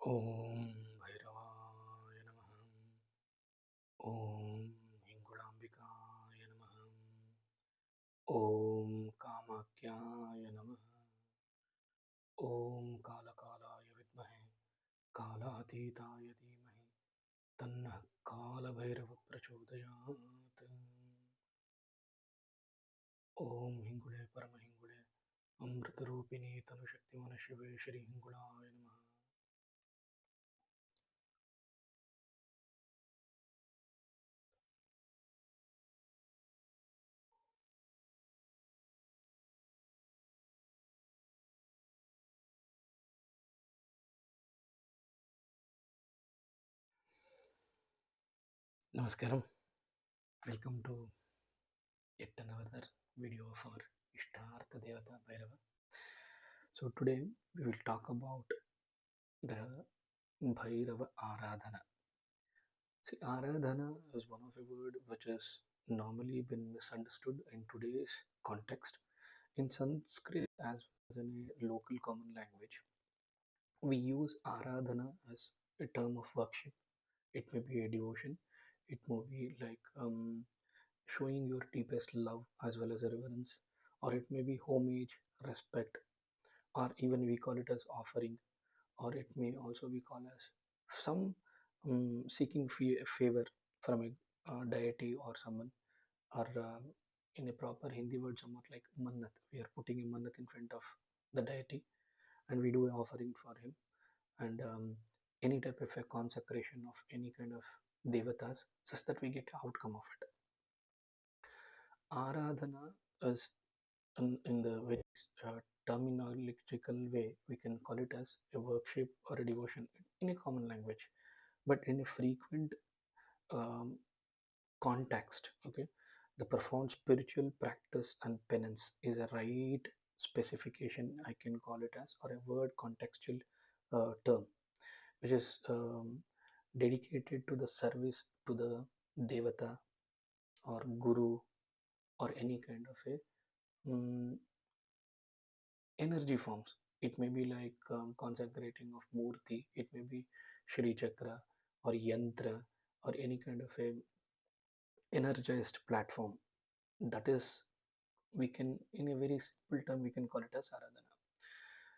Om Bhairavaya Namaha. Om Hingulambikaya Namaha. Om Kamakyaya Namaha. Om Kalakalaya Vidmahe Kalatitaya Dhimahi Tannah Kala Bhairava Prachodayat. Om Hingule Paramahingule Amritarupini Tanushakti Manashive Shri Hingulaya Namaha. Namaskaram. Welcome to yet another video of our Ishtartha Devata Bhairava. So today we will talk about the Bhairava Ārādhana. See, Ārādhana is one of a word which has normally been misunderstood in today's context. In Sanskrit as well as in a local common language, we use Ārādhana as a term of worship. It may be a devotion. It may be like showing your deepest love as well as a reverence, or it may be homage, respect, or even we call it as offering, or it may also be called as some seeking favor from a deity or someone, or in a proper Hindi word, somewhat like mannat. We are putting a mannat in front of the deity and we do an offering for him, and any type of a consecration of any kind of devatas, such that we get outcome of it. Aradhana is in the very terminological way, we can call it as a worship or a devotion in a common language, but in a frequent um, context, okay, the profound spiritual practice and penance is a right specification, I can call it as, or a word contextual term, which is dedicated to the service to the devata or guru or any kind of a energy forms. It may be like consecrating of murti, it may be Shri Chakra or Yantra or any kind of a energized platform. That is, we can, in a very simple term, we can call it as Aradhana.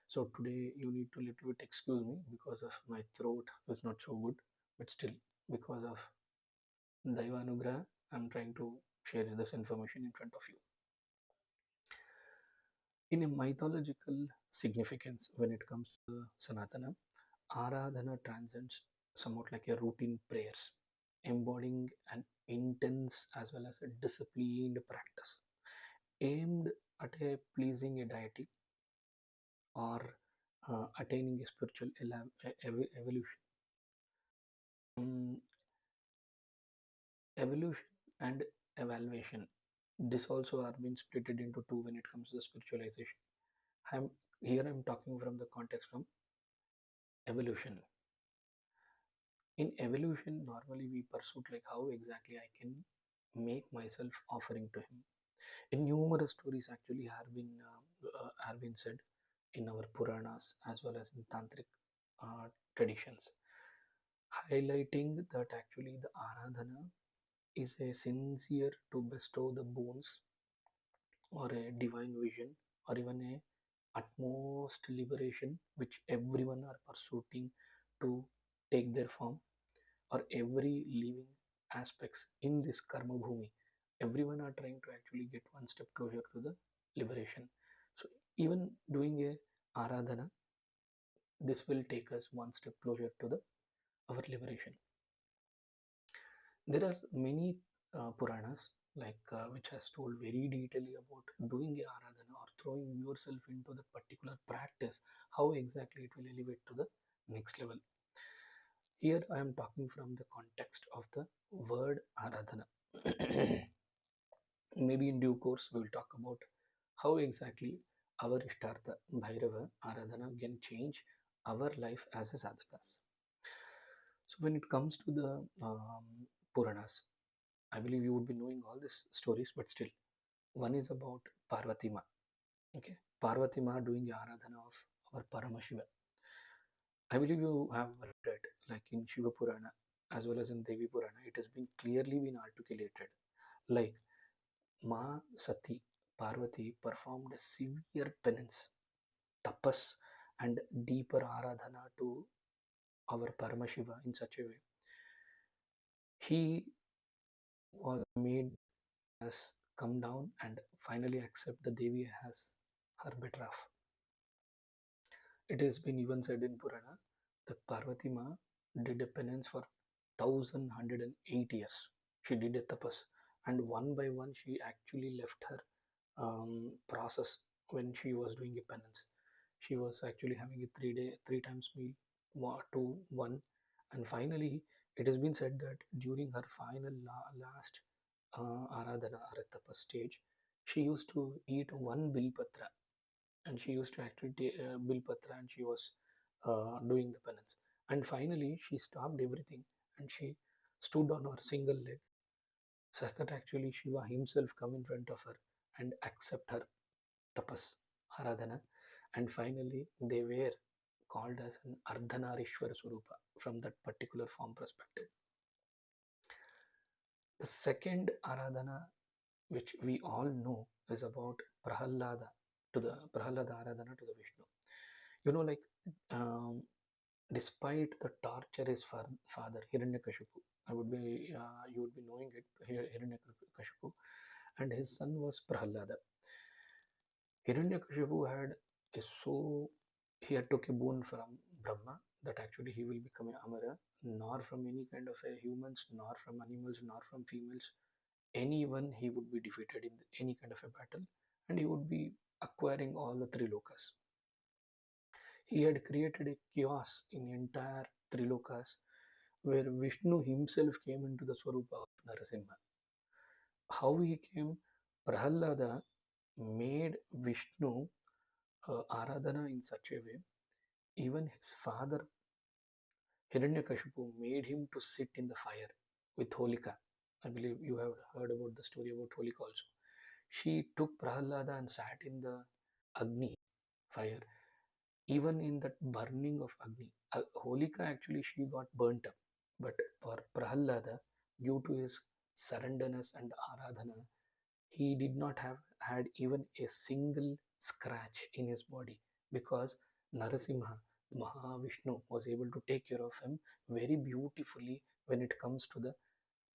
So today you need to little bit excuse me because of my throat is not so good, but still because of Daivanugraha, I'm trying to share this information in front of you. In a mythological significance, when it comes to Sanatana, Āradhana transcends somewhat like a routine prayers, embodying an intense as well as a disciplined practice aimed at a pleasing a deity or attaining a spiritual evolution. Um, Evolution and evaluation. This also are being split into two when it comes to the spiritualization. I'm here I'm talking from the context of evolution. In evolution, normally we pursue like how exactly I can make myself offering to him. In numerous stories actually have been said in our Puranas as well as in Tantric traditions, highlighting that actually the Aradhana is a sincere to bestow the boons or a divine vision or even a utmost liberation which everyone are pursuing to take their form, or every living aspects in this karma bhumi, everyone are trying to actually get one step closer to the liberation. So even doing a aradhana, this will take us one step closer to the our liberation. There are many Puranas like which has told very detailedly about doing a aradhana or throwing yourself into the particular practice, how exactly it will elevate to the next level. Here I am talking from the context of the word Aradhana. Maybe in due course we will talk about how exactly our Ishtartha Bhairava Aradhana can change our life as a sadhakas. So when it comes to the Puranas, I believe you would be knowing all these stories, but still, one is about Parvati Ma. Okay, Parvati Ma doing the Aradhana of our Paramashiva. I believe you have read, like in Shiva Purana as well as in Devi Purana, it has been clearly been articulated. Like Ma Sati Parvati performed a severe penance, tapas, and deeper Aradhana to our Paramashiva in such a way. He was made as come down and finally accept the Devi as her better half. It has been even said in Purana that Parvati Ma did a penance for 1108 years. She did a tapas, and one by one she actually left her process when she was doing a penance. She was actually having a 3 day, 3 times meal, 1 to 1, and finally it has been said that during her final last Aradhana or tapas stage, she used to eat one bilpatra, and she used to actually bilpatra, and she was doing the penance. And finally, she stopped everything and she stood on her single leg, such that actually Shiva himself come in front of her and accept her tapas, Aradhana, and finally they were called as an Ardhanarishwara Swarupa from that particular form perspective. The second Aradhana, which we all know, is about Prahalada to the Prahalada Aradhana to the Vishnu. You know, like um, despite the torture his father Hiranyakashipu, you would be knowing it, Hiranyakashipu, and his son was Prahalada. Hiranyakashipu he had took a boon from Brahma that actually he will become an Amara, nor from any kind of a humans, nor from animals, nor from females. Anyone he would be defeated in any kind of a battle, and he would be acquiring all the three lokas. He had created a chaos in entire three lokas where Vishnu himself came into the Swarupa of Narasimha. How he came? Prahalada made Vishnu Aradhana in such a way, even his father Hiranyakashipu made him to sit in the fire with Holika. I believe you have heard about the story about Holika also. She took Prahalada and sat in the Agni fire. Even in that burning of Agni, Holika actually she got burnt up. But for Prahalada, due to his surrenderness and Aradhana, he did not have had even a single scratch in his body because Narasimha, Mahavishnu, was able to take care of him very beautifully when it comes to the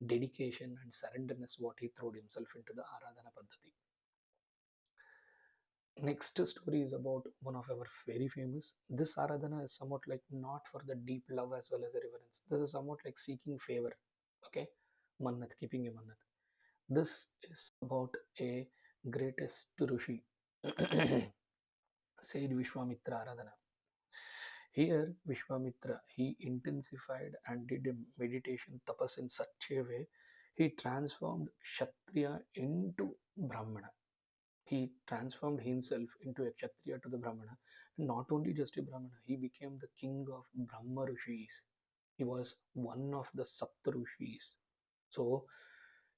dedication and surrenderness what he threw himself into the Aradhana Paddhati. Next story is about one of our very famous. This Aradhana is somewhat like not for the deep love as well as the reverence. This is somewhat like seeking favor. Okay, mannat, keeping a mannat. This is about a greatest Rishi, said Vishwamitra Aradhana. Here, Vishwamitra, he intensified and did a meditation tapas in such a way, he transformed Kshatriya into Brahmana. He transformed himself into a Kshatriya to the Brahmana. And not only just a Brahmana, he became the king of Brahma Rishis. He was one of the Sapta Rishis. So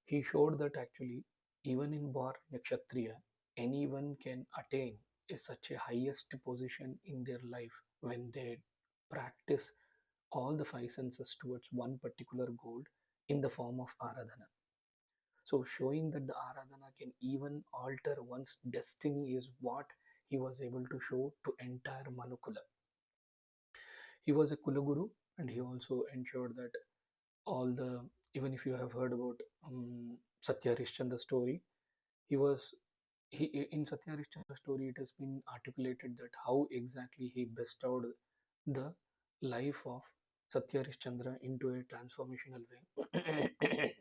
he showed that actually, even in born a Kshatriya, anyone can attain such a highest position in their life when they practice all the five senses towards one particular goal in the form of Aradhana. So showing that the Aradhana can even alter one's destiny is what he was able to show to entire Manukula. He was a Kulaguru, and he also ensured that all the, even if you have heard about Satya Harishchandra story, he was he in Satya Harishchandra story it has been articulated that how exactly he bestowed the life of Satya Harishchandra into a transformational way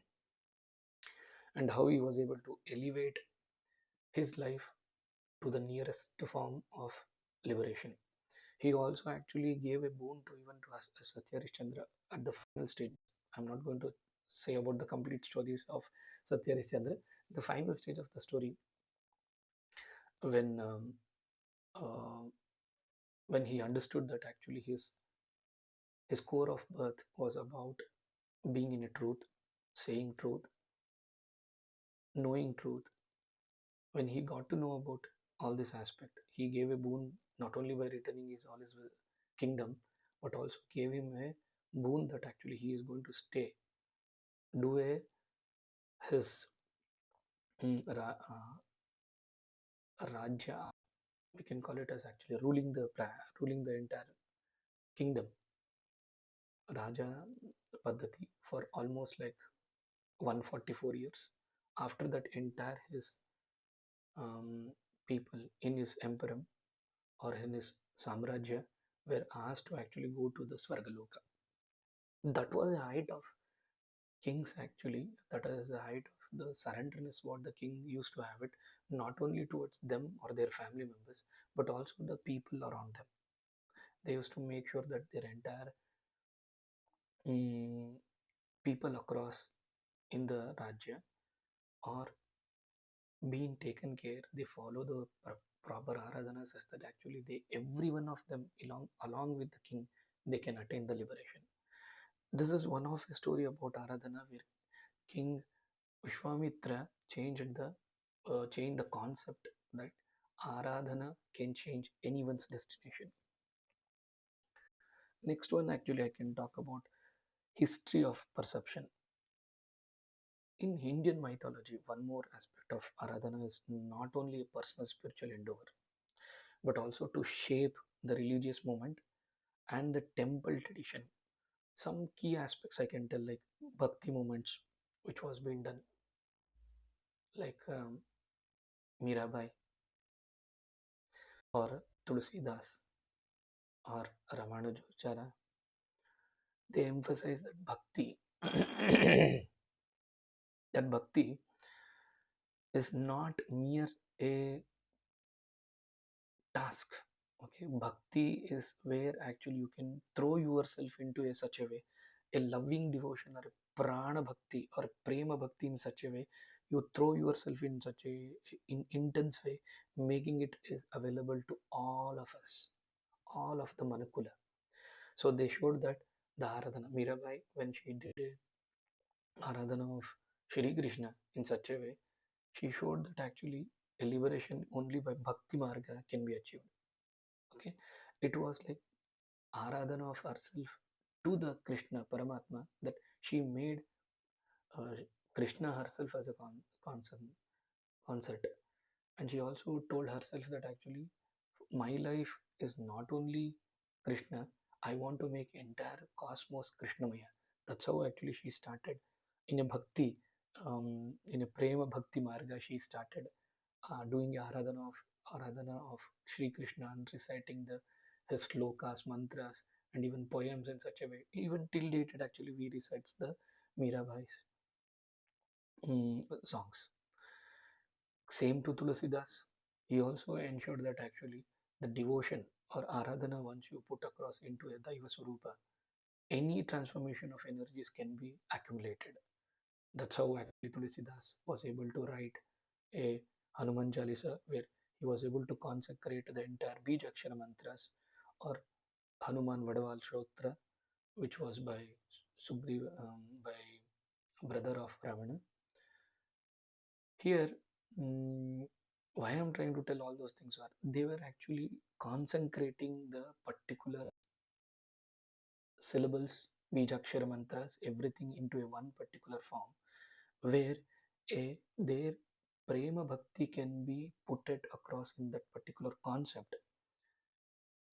and how he was able to elevate his life to the nearest form of liberation. He also actually gave a boon to even to Satya Harishchandra at the final stage. I'm not going to say about the complete stories of Satya Harishchandra. The final stage of the story, when uh, when he understood that actually his core of birth was about being in a truth, saying truth, knowing truth. When he got to know about all this aspect, he gave a boon not only by returning his all his kingdom, but also gave him a boon that actually he is going to stay, do his mm, ra, uh, Rajya, we can call it as actually ruling the entire kingdom, Raja Paddhati, for almost like 144 years. After that, entire his um, people in his emperor or in his Samrajya were asked to actually go to the Swargaloka. That was the height of kings actually. That is the height of the surrenderness what the king used to have it, not only towards them or their family members, but also the people around them. They used to make sure that their entire mm, people across in the Rajya are being taken care. They follow the proper Ārādhana such that actually they every one of them along with the king they can attain the liberation. This is one of a story about Ārādhana where King Vishwamitra changed the concept that Ārādhana can change anyone's destination. Next one actually I can talk about history of perception. In Indian mythology, one more aspect of Āradhana is not only a personal spiritual endeavor, but also to shape the religious movement and the temple tradition. Some key aspects I can tell, like Bhakti movements, which was being done, like Mirabai or Tulsidas or Ramanujacharya, they emphasize that Bhakti, that Bhakti is not mere a task. Okay, Bhakti is where actually you can throw yourself into a such a way, a loving devotion or a prana bhakti or a prema bhakti in such a way, you throw yourself in such a in intense way, making it is available to all of us, all of the manukula. So they showed that the Aradhana Mirabai, when she did a Aradhana of Shri Krishna in such a way, she showed that actually a liberation only by bhakti marga can be achieved. Okay, it was like Āradhana of herself to the Krishna Paramatma, that she made uh, Krishna herself as a concert, and she also told herself that actually my life is not only Krishna, I want to make entire cosmos Krishnamaya. That's how actually she started in a bhakti, in a prema bhakti marga. She started doing Āradhana of Sri Krishna and reciting the his slokas, mantras, and even poems in such a way. Even till date, it actually we recites the Mirabai's songs. Same to Tulasidas. He also ensured that actually the devotion or Āradhana, once you put across into a Daiva Swarupa, any transformation of energies can be accumulated. That's how actually Tulsidas was able to write a Hanuman Chalisa where he was able to consecrate the entire Bijakshara mantras, or Hanuman Vadaval Shrotra, which was by by brother of Ravana. Here, why I'm trying to tell all those things are they were actually consecrating the particular syllables, Bijakshara mantras, everything into a one particular form where their prema bhakti can be put it across in that particular concept,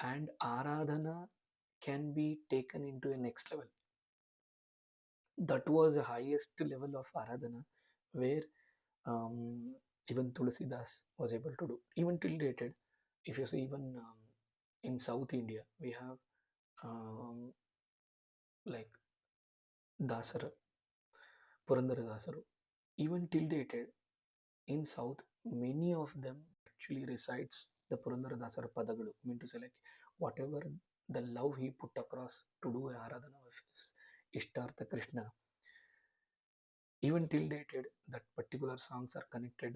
and Āradhana can be taken into a next level. That was the highest level of Āradhana where um, even Tulsidas was able to do. Even till dated, if you see, even in South India, we have um, like Dasara, Purandara Dasaru. Even till dated, in South, many of them actually recites the Purandara Dasara Padagalu. I mean to say, like, whatever the love he put across to do a Aradhana of his Ishtartha Krishna, even till dated, that particular songs are connected,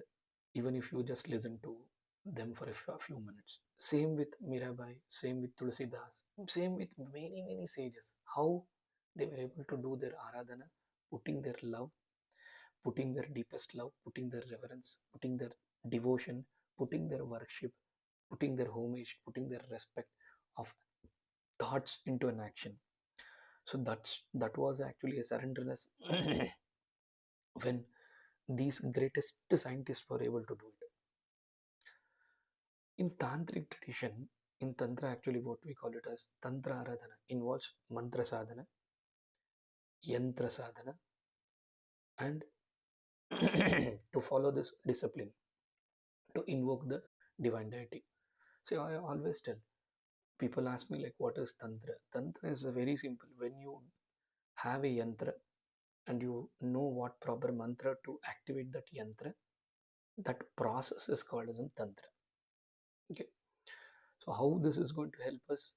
even if you just listen to them for a few minutes. Same with Mirabai, same with Tulsidas, same with many, many sages. How they were able to do their Aradhana, putting their love, putting their deepest love, putting their reverence, putting their devotion, putting their worship, putting their homage, putting their respect of the thoughts into an action. So that was actually a surrenderness when these greatest scientists were able to do it. In tantric tradition, in tantra, actually what we call it as tantra aradhana involves mantra sadhana, yantra sadhana, and to follow this discipline to invoke the divine deity. So I always tell people, ask me like, what is tantra? Tantra is a very simple. When you have a yantra and you know what proper mantra to activate that yantra, that process is called as a tantra. Okay, so how this is going to help us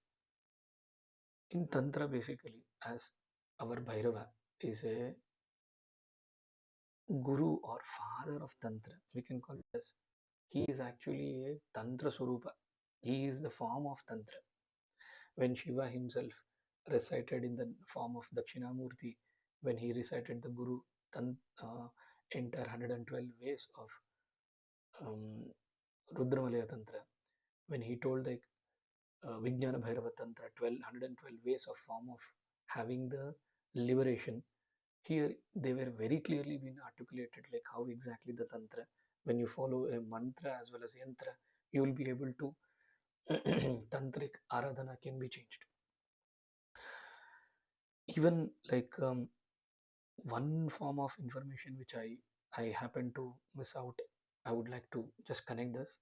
in tantra, basically, as our Bhairava is a guru or father of tantra, we can call it as, he is actually a tantra surupa. He is the form of tantra. When Shiva himself recited in the form of Dakshinamurti, when he recited the Guru entire 112 ways of Rudramalaya Tantra, when he told like Vijnana Bhairava Tantra, 112 ways of form of having the liberation, here they were very clearly being articulated like how exactly the Tantra, when you follow a mantra as well as yantra, you will be able to tantric Ārādhana can be changed. Even like one form of information which I happen to miss out, I would like to just connect this.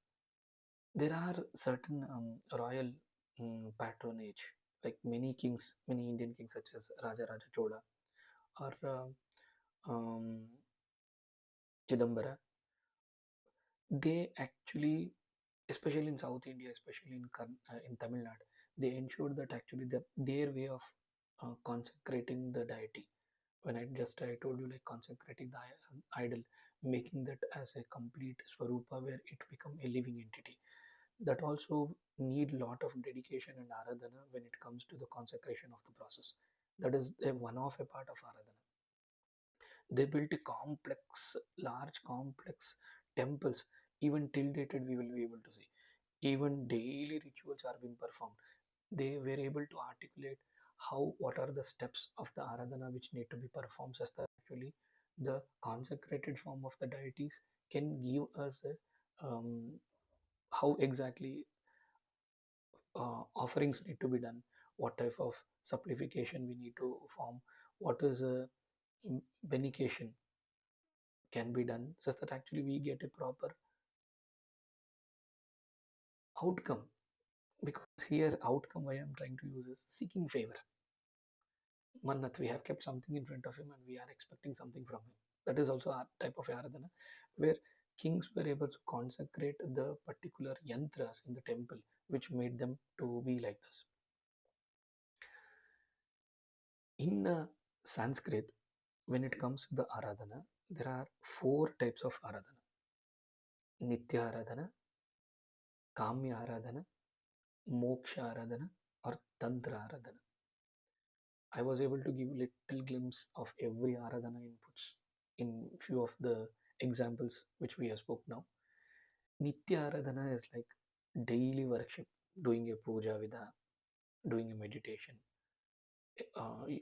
There are certain royal patronage, like many kings, many Indian kings such as Raja Raja Chola or um, Chidambara. They actually, especially in South India, especially in Tamil Nadu, they ensured that actually their way of consecrating the deity. When I told you like consecrating the idol, making that as a complete swarupa where it become a living entity. That also need lot of dedication and Aradhana when it comes to the consecration of the process. That is a one of a part of Aradhana. They built a complex, large complex temples. Even till dated, we will be able to see. Even daily rituals are being performed. They were able to articulate how, what are the steps of the Aradhana which need to be performed, such that actually the consecrated form of the deities can give us a, how exactly offerings need to be done, what type of supplication we need to form, what is a benecation can be done, such that actually we get a proper outcome. Because here, outcome I am trying to use is seeking favor. Mannat, we have kept something in front of him and we are expecting something from him. That is also a type of Āradhana, where kings were able to consecrate the particular yantras in the temple, which made them to be like this. In Sanskrit, when it comes to the Āradhana, there are four types of Āradhana: Nitya Āradhana, Kamya Āradhana, Moksha Āradhana, or Tantra Āradhana. I was able to give little glimpse of every Āradhana inputs in few of the examples which we have spoke now. Nitya Āradhana is like daily worship, doing a puja vidha, doing a meditation,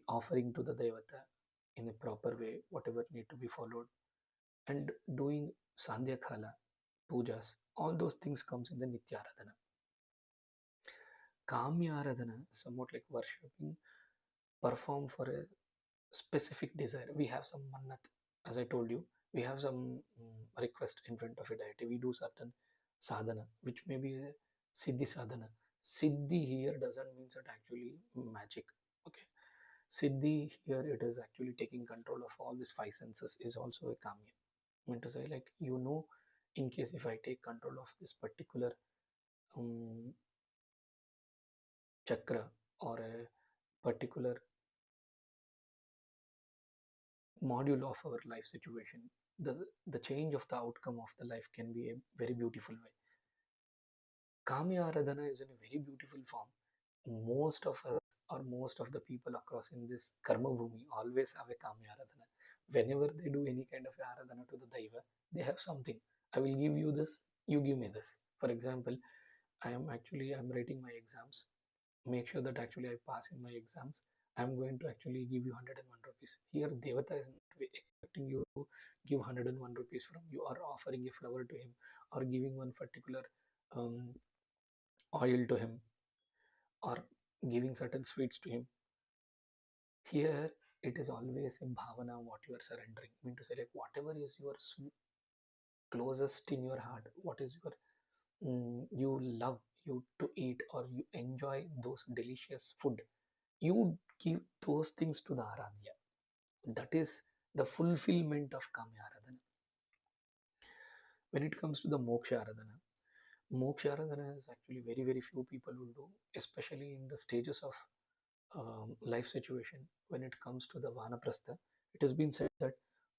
offering to the Devata in a proper way, whatever need to be followed, and doing Sandhya Khala, pujas, all those things comes in the Nitya Āradhana. Kamya Āradhana is somewhat like worshipping, perform for a specific desire. We have some mannat, as I told you, we have some request in front of a deity. We do certain sadhana, which may be a siddhi sadhana. Siddhi here doesn't mean that actually magic. Okay, siddhi here it is actually taking control of all these five senses is also a kamya. I mean to say, like, in case if I take control of this particular um, chakra or a particular module of our life situation, the change of the outcome of the life can be a very beautiful way. Kamya Aradhana is in a very beautiful form. Most of us or most of the people across in this karma bhumi always have a Kamya Aradhana. Whenever they do any kind of Aradhana to the Daiva, they have something. I will give you this, you give me this. For example, I'm writing my exams. make sure that actually I pass in my exams, I'm going to actually give you 101 rupees. Here, Devata is not expecting you to give 101 rupees from you, or offering a flower to him, or giving one particular um, oil to him, or giving certain sweets to him. Here, it is always a bhavana what you are surrendering. I mean to say, like, whatever is your closest in your heart, what is your you love you to eat, or you enjoy those delicious food, you give those things to the Aradhya. That is the fulfillment of Kamya Aradhana. When it comes to the Moksha Aradhana is actually very, very few people will do, especially in the stages of life situation. When it comes to the Vanaprastha, it has been said that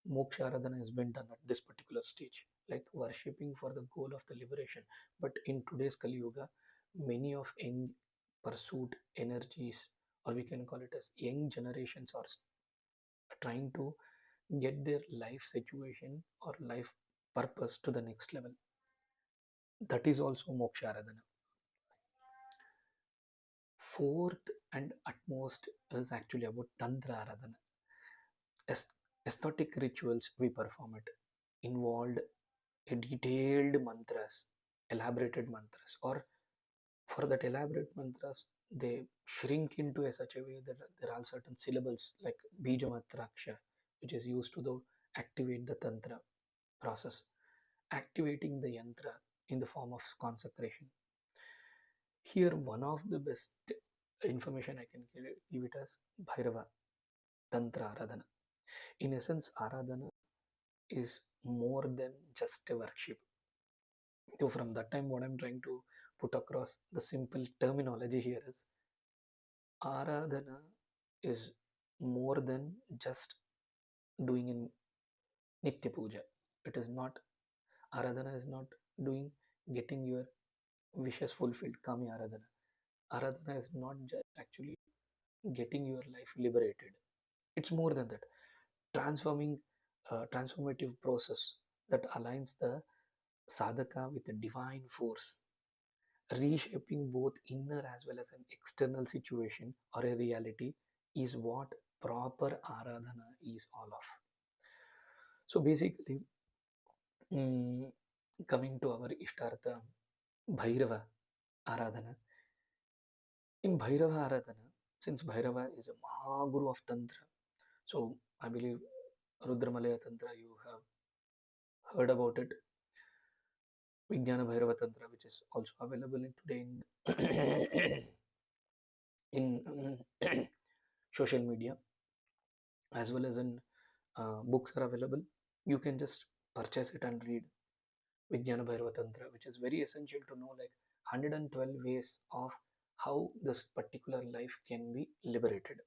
Moksha Aradhana has been done at this particular stage, like worshipping for the goal of the liberation. But in today's Kali Yuga, many of young pursuit energies, or we can call it as young generations, are trying to get their life situation or life purpose to the next level. That is also Moksha Aradhana. Fourth and utmost is actually about Tantra Aradhana. Aesthetic rituals we perform it involved a detailed mantras, elaborated mantras, or for that elaborate mantras, they shrink into a such a way that there are certain syllables like bija matraksha, which is used to activate the tantra process, activating the yantra in the form of consecration. Here, one of the best information I can give it as Bhairava Tantra Aradhana. In essence, Aradhana is more than just a worship. So, from that time, what I'm trying to put across the simple terminology here is Aradhana is more than just doing in Nitya Puja. It is not, Aradhana is not doing getting your wishes fulfilled, Kami Aradhana. Aradhana is not just actually getting your life liberated. It's more than that. Transformative process that aligns the sadhaka with the divine force, reshaping both inner as well as an external situation or a reality is what proper aradhana is all of. So basically, mm, coming to our Ishtartha, Bhairava Aradhana. In Bhairava Aradhana, since Bhairava is a Mahaguru of Tantra, so I believe Rudramalaya Tantra, you have heard about it. Vijnana Bhairava Tantra, which is also available in today in social media, as well as in books are available. You can just purchase it and read Vijnana Bhairava Tantra, which is very essential to know, like 112 ways of how this particular life can be liberated.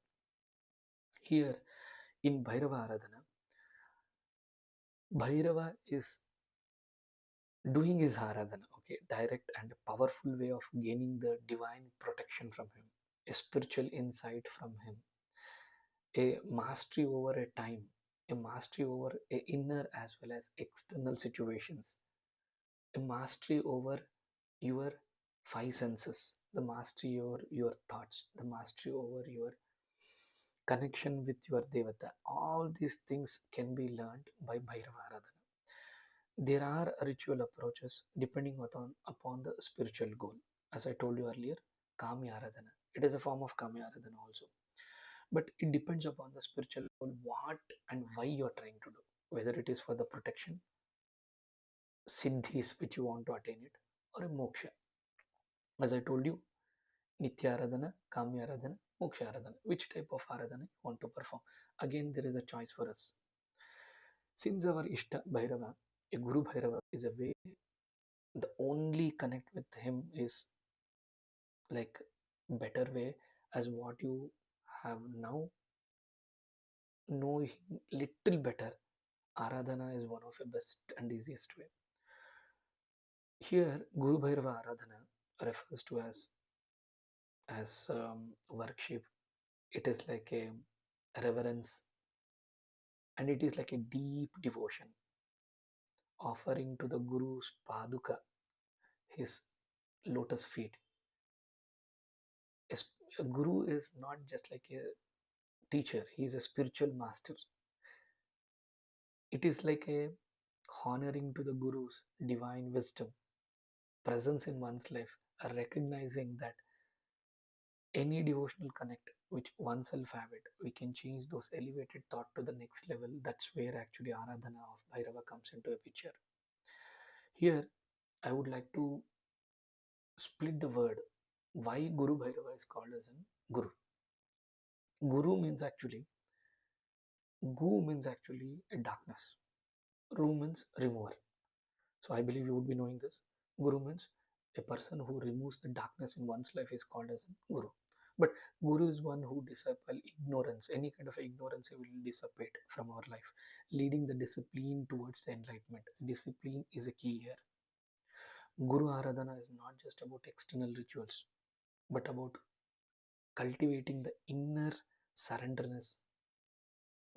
Here in Bhairava Aradhana, Bhairava is doing his Aradhana, okay, direct and powerful way of gaining the divine protection from him, a spiritual insight from him, a mastery over a time, a mastery over a inner as well as external situations, a mastery over your five senses, the mastery over your thoughts, the mastery over your connection with your devata. All these things can be learned by Bhairava Aradhana. There are ritual approaches depending upon the spiritual goal. As I told you earlier, Kamya Aradhana. It is a form of Kamya Aradhana also. But it depends upon the spiritual goal, what and why you are trying to do. Whether it is for the protection, siddhis which you want to attain it, or a moksha. As I told you, Nitya Aradhana, Kamya Aradhana, Moksha Aradhana. Which type of Aradhana you want to perform? Again, there is a choice for us. Since our Ishta Bhairava, a Guru Bhairava is a way, the only connect with him is like better way as what you have now know him little better. Aradhana is one of the best and easiest way. Here, Guru Bhairava Aradhana refers to as worship. It is like a reverence, and it is like a deep devotion, offering to the Guru's paduka, his lotus feet, a a guru is not just like a teacher, he is a spiritual master. It is like a honoring to the guru's divine wisdom, presence in one's life, recognizing that any devotional connect which oneself have it, we can change those elevated thought to the next level. That's where actually Ārādhana of Bhairava comes into a picture. Here, I would like to split the word. Why Guru Bhairava is called as an Guru? Guru means actually, Gu means actually a darkness. Ru means remover. So I believe you would be knowing this. Guru means a person who removes the darkness in one's life is called as a Guru. But Guru is one who dissipates ignorance, any kind of ignorance will dissipate from our life, leading the discipline towards the enlightenment. Discipline is a key here. Guru Āradhana is not just about external rituals, but about cultivating the inner surrenderness,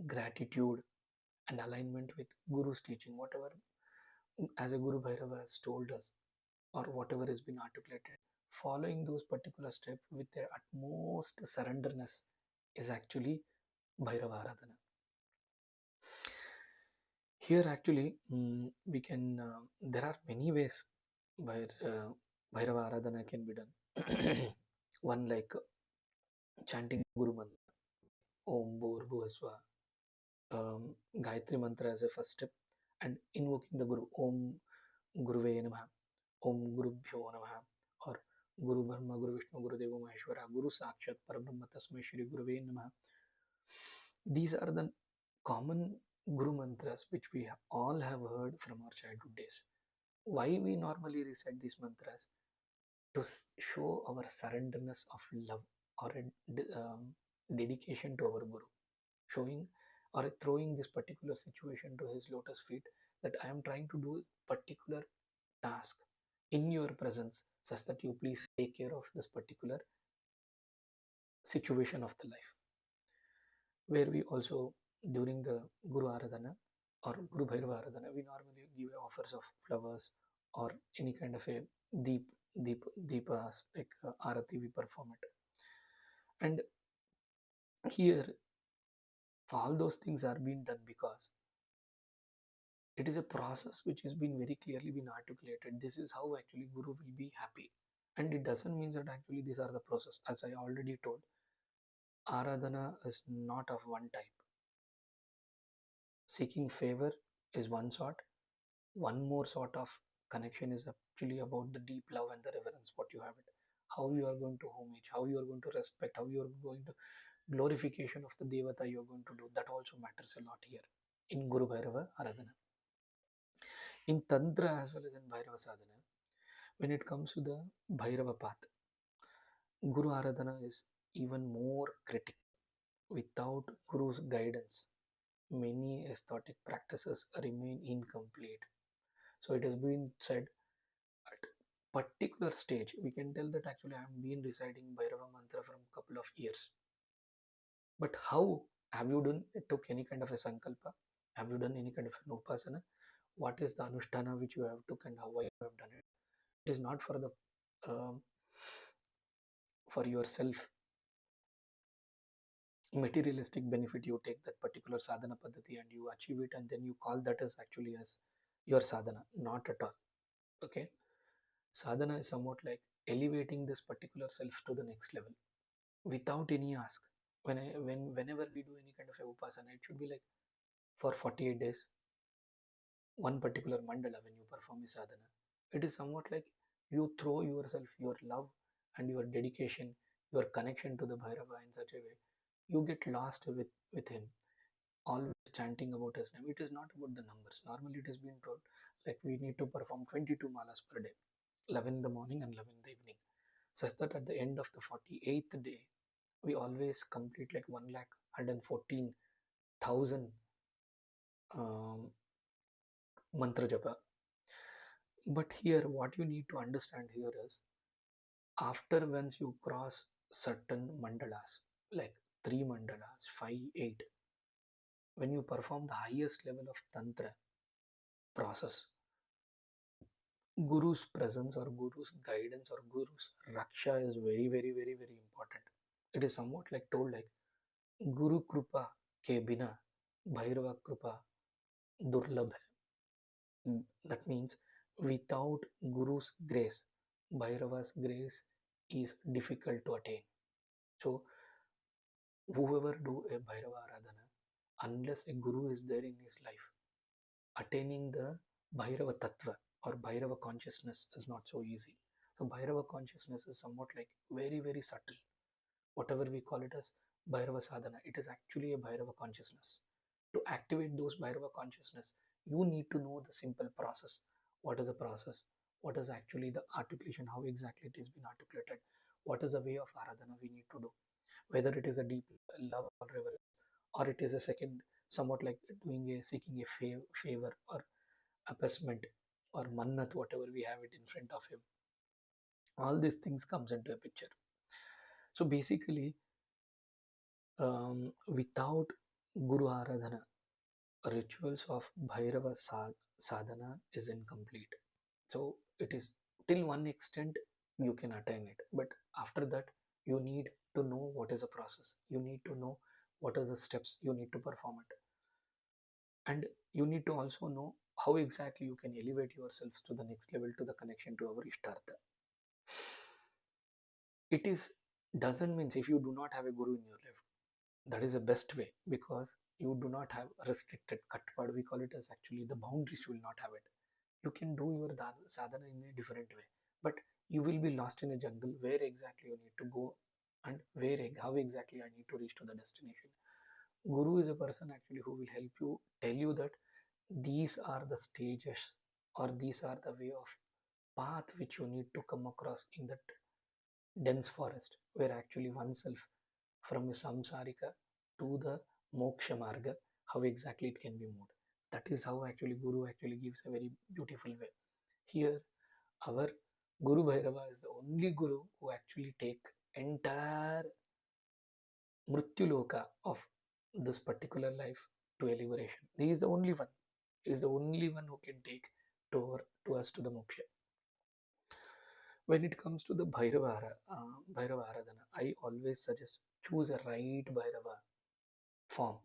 gratitude, and alignment with Guru's teaching. Whatever as a Guru Bhairava has told us, or whatever has been articulated, following those particular steps with their utmost surrenderness is actually Bhairava Aradhana. Here actually we can, there are many ways where Bhairava Aradhana can be done. One like chanting Guru Mantra, Om Bhur Bhuvasva, Gayatri Mantra as a first step, and invoking the Guru, Om Guruve Namaha, Om Gurubhyo Namaha, or Guru Brahma, Guru Vishnu, Guru Deva Maheshwara, Guru Sakshat Parabrahma Tasmai Shri Guruve Namaha. These are the common Guru mantras which we all have heard from our childhood days. Why we normally recite these mantras? To show our surrenderness of love or a dedication to our Guru, showing or throwing this particular situation to his lotus feet, that I am trying to do a particular task in your presence, such that you please take care of this particular situation of the life. Where we also, during the Guru Āradhana or Guru Bhairava Āradhana, we normally give offers of flowers or any kind of a deepas, like Arati, we perform it. And here, all those things are being done because it is a process which has been very clearly been articulated. This is how actually Guru will be happy. And it doesn't mean that actually these are the process. As I already told, Āradhana is not of one type. Seeking favor is one sort. One more sort of connection is actually about the deep love and the reverence what you have it. How you are going to homage, how you are going to respect, how you are going to glorification of the Devata you are going to do. That also matters a lot here in Guru Bhairava Aradhana. In Tantra as well as in Bhairava Sadhana, when it comes to the Bhairava path, Guru Aradhana is even more critical. Without Guru's guidance, many aesthetic practices remain incomplete. So it has been said at particular stage, we can tell that actually I have been reciting Bhairava mantra from a couple of years. But how have you done? Took any kind of a sankalpa? Have you done any kind of an upasana? What is the anushtana which you have took and how you have done it? It is not for the for yourself materialistic benefit. You take that particular sadhana paddhati and you achieve it, and then you call that as actually as your sadhana. Not at all. Okay, sadhana is somewhat like elevating this particular self to the next level without any ask. Whenever we do any kind of a upasana, it should be like for 48 days, one particular mandala when you perform a sadhana. It is somewhat like you throw yourself, your love and your dedication, your connection to the Bhairava in such a way, you get lost with him, always chanting about his name. It is not about the numbers. Normally it has been told like we need to perform 22 malas per day, 11 in the morning and 11 in the evening, such that at the end of the 48th day, we always complete like 1,114,000 mantra japa. But here, what you need to understand here is, after once you cross certain mandalas, like 3 mandalas, 5, 8, when you perform the highest level of Tantra process, Guru's presence or Guru's guidance or Guru's Raksha is very, very, very, very important. It is somewhat like told like Guru Krupa ke bina Bhairava Krupa Durlabh hai. That means without Guru's grace, Bhairava's grace is difficult to attain. So whoever do a Bhairava Aradhana, unless a Guru is there in his life, attaining the Bhairava Tattva or Bhairava consciousness is not so easy. So Bhairava consciousness is somewhat like very, very subtle. Whatever we call it as Bhairava Sadhana, it is actually a Bhairava consciousness. To activate those Bhairava consciousness, you need to know the simple process. What is the process? What is actually the articulation? How exactly it is being articulated? What is the way of Aradhana we need to do? Whether it is a deep love or reverence, or it is a second, somewhat like doing a seeking a favor or appeasement or mannat, whatever we have it in front of him. All these things comes into a picture. So basically, without Guru Aradhana, rituals of Bhairava Sadhana is incomplete. So it is till one extent you can attain it, but after that you need to know what is the process. You need to know what are the steps you need to perform it, and you need to also know how exactly you can elevate yourselves to the next level to the connection to our Ishtartha. It is doesn't mean if you do not have a guru in your life, that is the best way, because you do not have restricted katpad, we call it as actually the boundaries, you will not have it. You can do your sadhana in a different way, but you will be lost in a jungle where exactly you need to go, and how exactly I need to reach to the destination. Guru is a person actually who will help you, tell you that these are the stages, or these are the way of path which you need to come across in that dense forest, where actually oneself from a samsarika to the moksha marga, how exactly it can be moved. That is how actually Guru actually gives a very beautiful way. Here, our Guru Bhairava is the only Guru who actually take entire Mrityu of this particular life to a liberation. He is the only one. He is the only one who can take to us to the moksha. When it comes to the Bhairava Aradhana, I always suggest choose a right Bhairava form.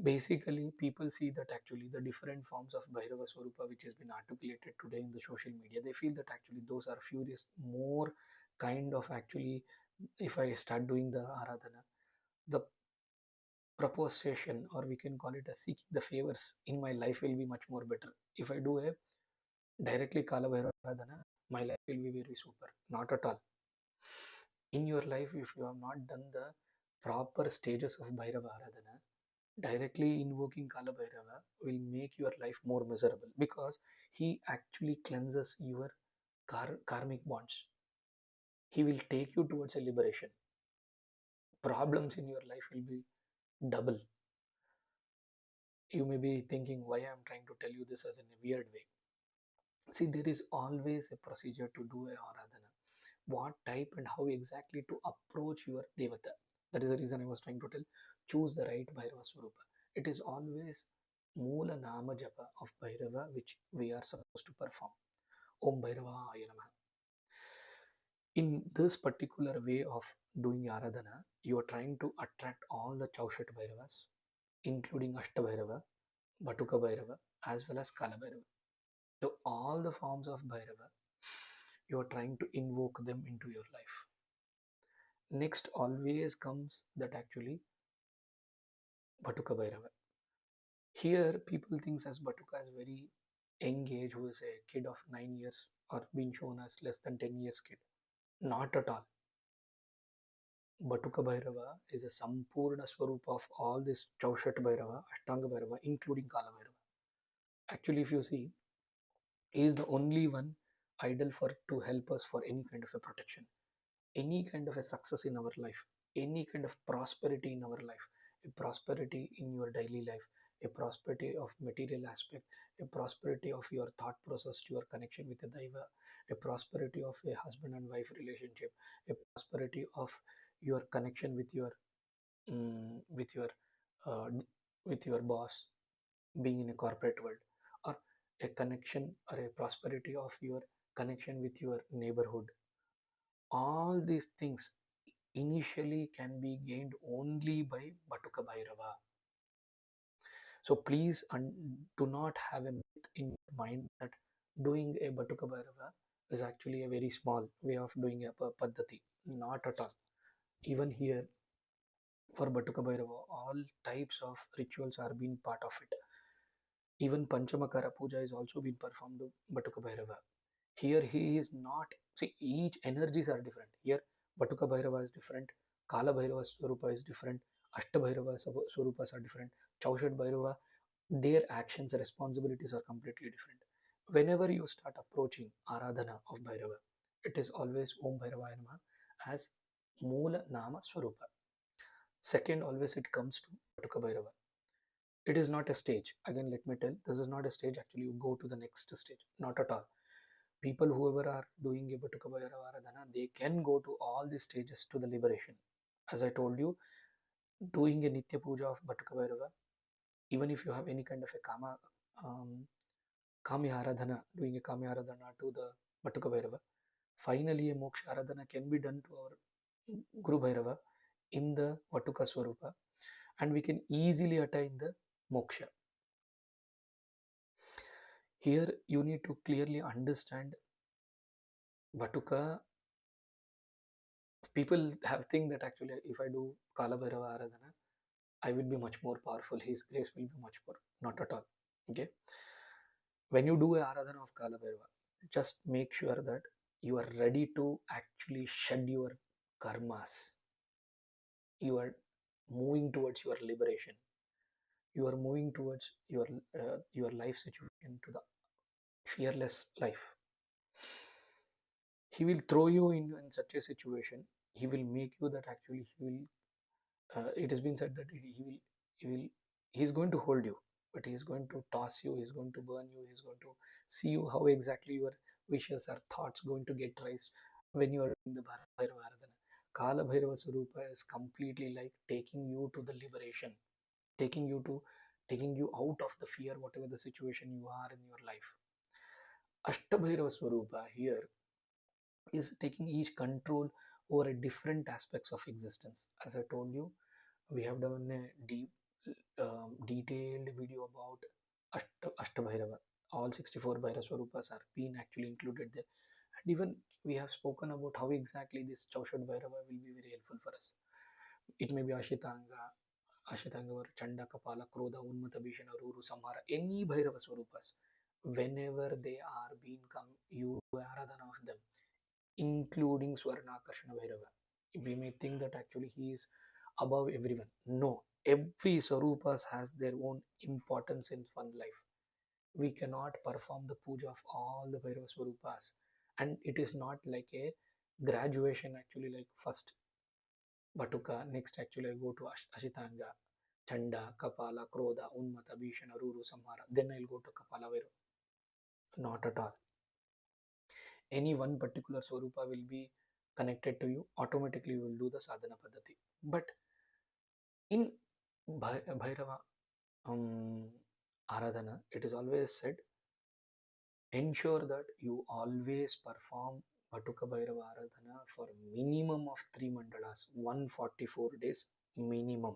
Basically, people see that actually the different forms of Bhairava Swarupa which has been articulated today in the social media, they feel that actually those are furious, more kind of actually, if I start doing the Aradhana, the proposition, or we can call it as seeking the favors in my life will be much more better. If I do a directly Kala Bhairava Aradhana, my life will be very super. Not at all. In your life, if you have not done the proper stages of Bhairava Aradhana, directly invoking Kala Bhairava will make your life more miserable, because he actually cleanses your karmic bonds. He will take you towards a liberation. Problems in your life will be double. You may be thinking why I'm trying to tell you this as in a weird way. See, there is always a procedure to do a Aradhana. What type and how exactly to approach your Devata. That is the reason I was trying to tell. Choose the right Bhairava Swarupa. It is always Mula Nama Japa of Bhairava which we are supposed to perform. Om Bhairava A. In this particular way of doing Aradhana, you are trying to attract all the Chaushat Bhairavas, including Ashta Bhairava, Batuka Bhairava, as well as Kala Bhairava. So all the forms of Bhairava, you are trying to invoke them into your life. Next always comes that actually Batuka Bhairava. Here people think as Batuka is very young age, who is a kid of 9 years or being shown as less than 10 years kid. Not at all. Batuka Bhairava is a Sampurna Swarupa of all this Chaushat Bhairava, Ashtanga Bhairava, including Kala Bhairava. Actually, if you see, he is the only one idol for to help us for any kind of a protection, any kind of a success in our life, any kind of prosperity in our life, a prosperity in your daily life, a prosperity of material aspect, a prosperity of your thought process, your connection with the Daiva, a prosperity of a husband and wife relationship, a prosperity of your connection with your mm, with your uh, with your boss, being in a corporate world, or a connection or a prosperity of your connection with your neighborhood. All these things initially can be gained only by Batuka Bhairava. So please do not have a myth in your mind that doing a Batuka Bhairava is actually a very small way of doing a Paddhati. Not at all. Even here, for Batuka Bhairava, all types of rituals are being part of it. Even Pancham Makara puja is also being performed by Batuka Bhairava. Here he is not, see, each energies are different. Here Batuka Bhairava is different, Kala Bhairava Swarupa is different, Ashta Bhairava Swarupas are different, Chaushad Bhairava, their actions, responsibilities are completely different. Whenever you start approaching Ārādhana of Bhairava, it is always Om Bhairavaya Namaha as Moola Nama Swarupa. Second, always it comes to Batuka Bhairava. It is not a stage. Again, let me tell, this is not a stage. Actually, you go to the next stage. Not at all. People, whoever are doing a Batuka Bhairava Aradhana, they can go to all the stages to the liberation. As I told you, doing a Nitya Puja of Batuka Bhairava, even if you have any kind of a Kami Aradhana, doing a Kami Aradhana to the Batuka Bhairava, finally a Moksha Aradhana can be done to our Guru Bhairava in the Batuka Swarupa, and we can easily attain the Moksha. Here you need to clearly understand Batuka. People have think that actually if I do Kala Bhairava Aradhana, I will be much more powerful. His grace will be much more. Not at all. Okay. When you do a Aradhana of Kala Bhairava, just make sure that you are ready to actually shed your karmas. You are moving towards your liberation. You are moving towards your life situation to the fearless life. He will throw you in such a situation. He will make you that actually he will. It has been said that he is going to hold you, but he is going to toss you. He is going to burn you. He is going to see you how exactly your wishes or thoughts going to get raised when you are in the Bhairava Ārādhana. Kala Bhairava Swarupa is completely like taking you to the liberation, taking you to taking you out of the fear, whatever the situation you are in your life. Ashtabhairava Swarupa here is taking each control over a different aspects of existence. As I told you, we have done a detailed video about Ashtabhairava. All 64 Bhairava Swarupas are being actually included there. And even we have spoken about how exactly this Chaushad Bhairava will be very helpful for us. It may be Ashitanga or Chanda, Kapala, Krodha, Unmata, Bhishana, Ruru, Samhara, any Bhairava Swarupas, whenever they are being come, you do Aradhana of them, including Swarnakarshana Bhairava. We may think that actually he is above everyone. No, every Swarupas has their own importance in one life. We cannot perform the puja of all the Bhairava Swarupas, and it is not like a graduation actually, like first Batuka, next actually I go to Ashitanga, Chanda, Kapala, Krodha, Unmata, Bhishana, Ruru, Samhara, then I'll go to Kapala Bhairava. Not at all. Any one particular Swarupa will be connected to you, automatically you will do the sadhana paddhati. But in Bhairava Ārādhana, it is always said, ensure that you always perform Batuka Bhairava Ārādhana for minimum of 3 mandalas, 144 days minimum.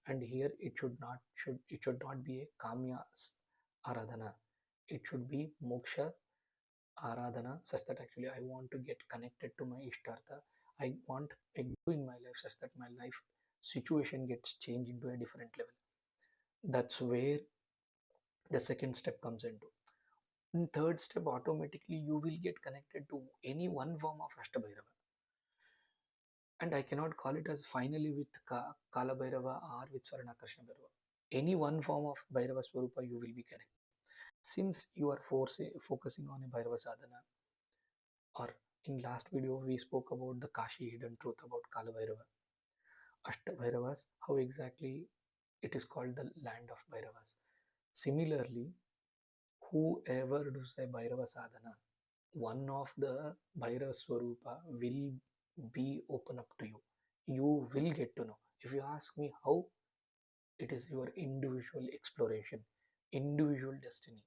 And here it should not be a Kamya Ārādhana. It should be Moksha Ārādhana, such that actually I want to get connected to my Ishtartha. I want a good in my life such that my life situation gets changed into a different level. That's where the second step comes into. In third step, automatically you will get connected to any one form of Ashtabhairava. And I cannot call it as finally with Kala Bhairava or with Swarnakarshana Bhairava. Any one form of Bhairava Swarupa you will be connected. Since you are focusing on a Bhairava Sadhana, or in last video we spoke about the Kashi hidden truth about Kala Bhairava, Ashtabhairavas, how exactly it is called the land of Bhairavas. Similarly, whoever does a Bhairava Sadhana, one of the Bhairava Swarupa will be open up to you. You will get to know. If you ask me how, it is your individual exploration, individual destiny.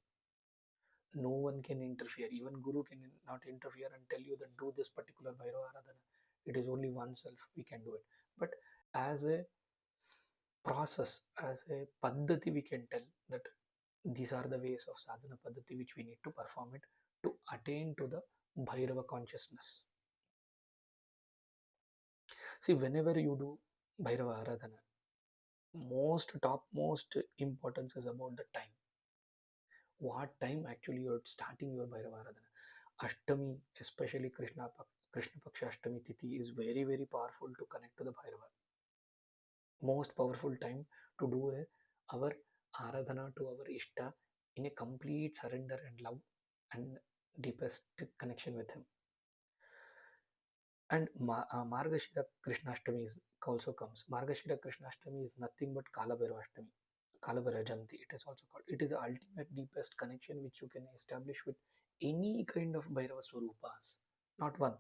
No one can interfere. Even Guru can not interfere and tell you that do this particular Bhairava Aradhana. It is only oneself we can do it. But as a process, as a paddhati, we can tell that these are the ways of sadhana paddhati which we need to perform it to attain to the Bhairava consciousness. See, whenever you do Bhairava Aradhana, topmost importance is about the time. What time actually you're starting your Bhairava Aradhana. Ashtami, especially Krishna Paksha Ashtami Tithi, is very, very powerful to connect to the Bhairava. Most powerful time to do our Aradhana to our Ishta in a complete surrender and love and deepest connection with him. And Margashira Krishnashtami also comes. Margashira Krishnashtami is nothing but Kala Bhairava Ashtami. Kala Bhairava Jayanti, it is also called. It is the ultimate deepest connection which you can establish with any kind of Bhairava Swarupas. Not one.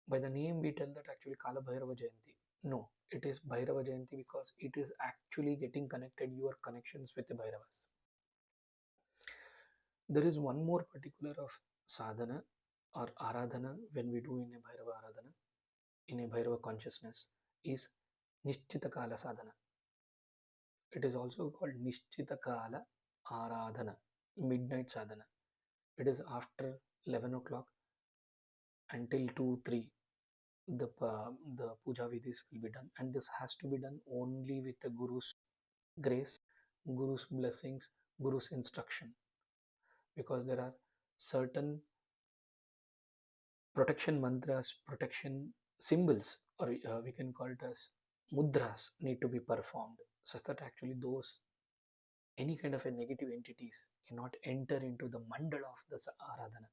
By the name we tell that actually Kala Bhairava Jayanti. No, it is Bhairava Jayanti because it is actually getting connected your connections with the Bhairavas. There is one more particular of sadhana or Ārādhana when we do in a Bhairava Ārādhana, in a Bhairava consciousness, is Nishchitakala sadhana. It is also called Nishchitakala Ārādhana, midnight sadhana. It is after 11 o'clock until 2 3. The puja vidhis will be done, and this has to be done only with the Guru's grace, Guru's blessings, Guru's instruction, because there are certain protection mantras, protection symbols, or we can call it as mudras, need to be performed such that actually those any kind of a negative entities cannot enter into the mandala of the Ārādhana,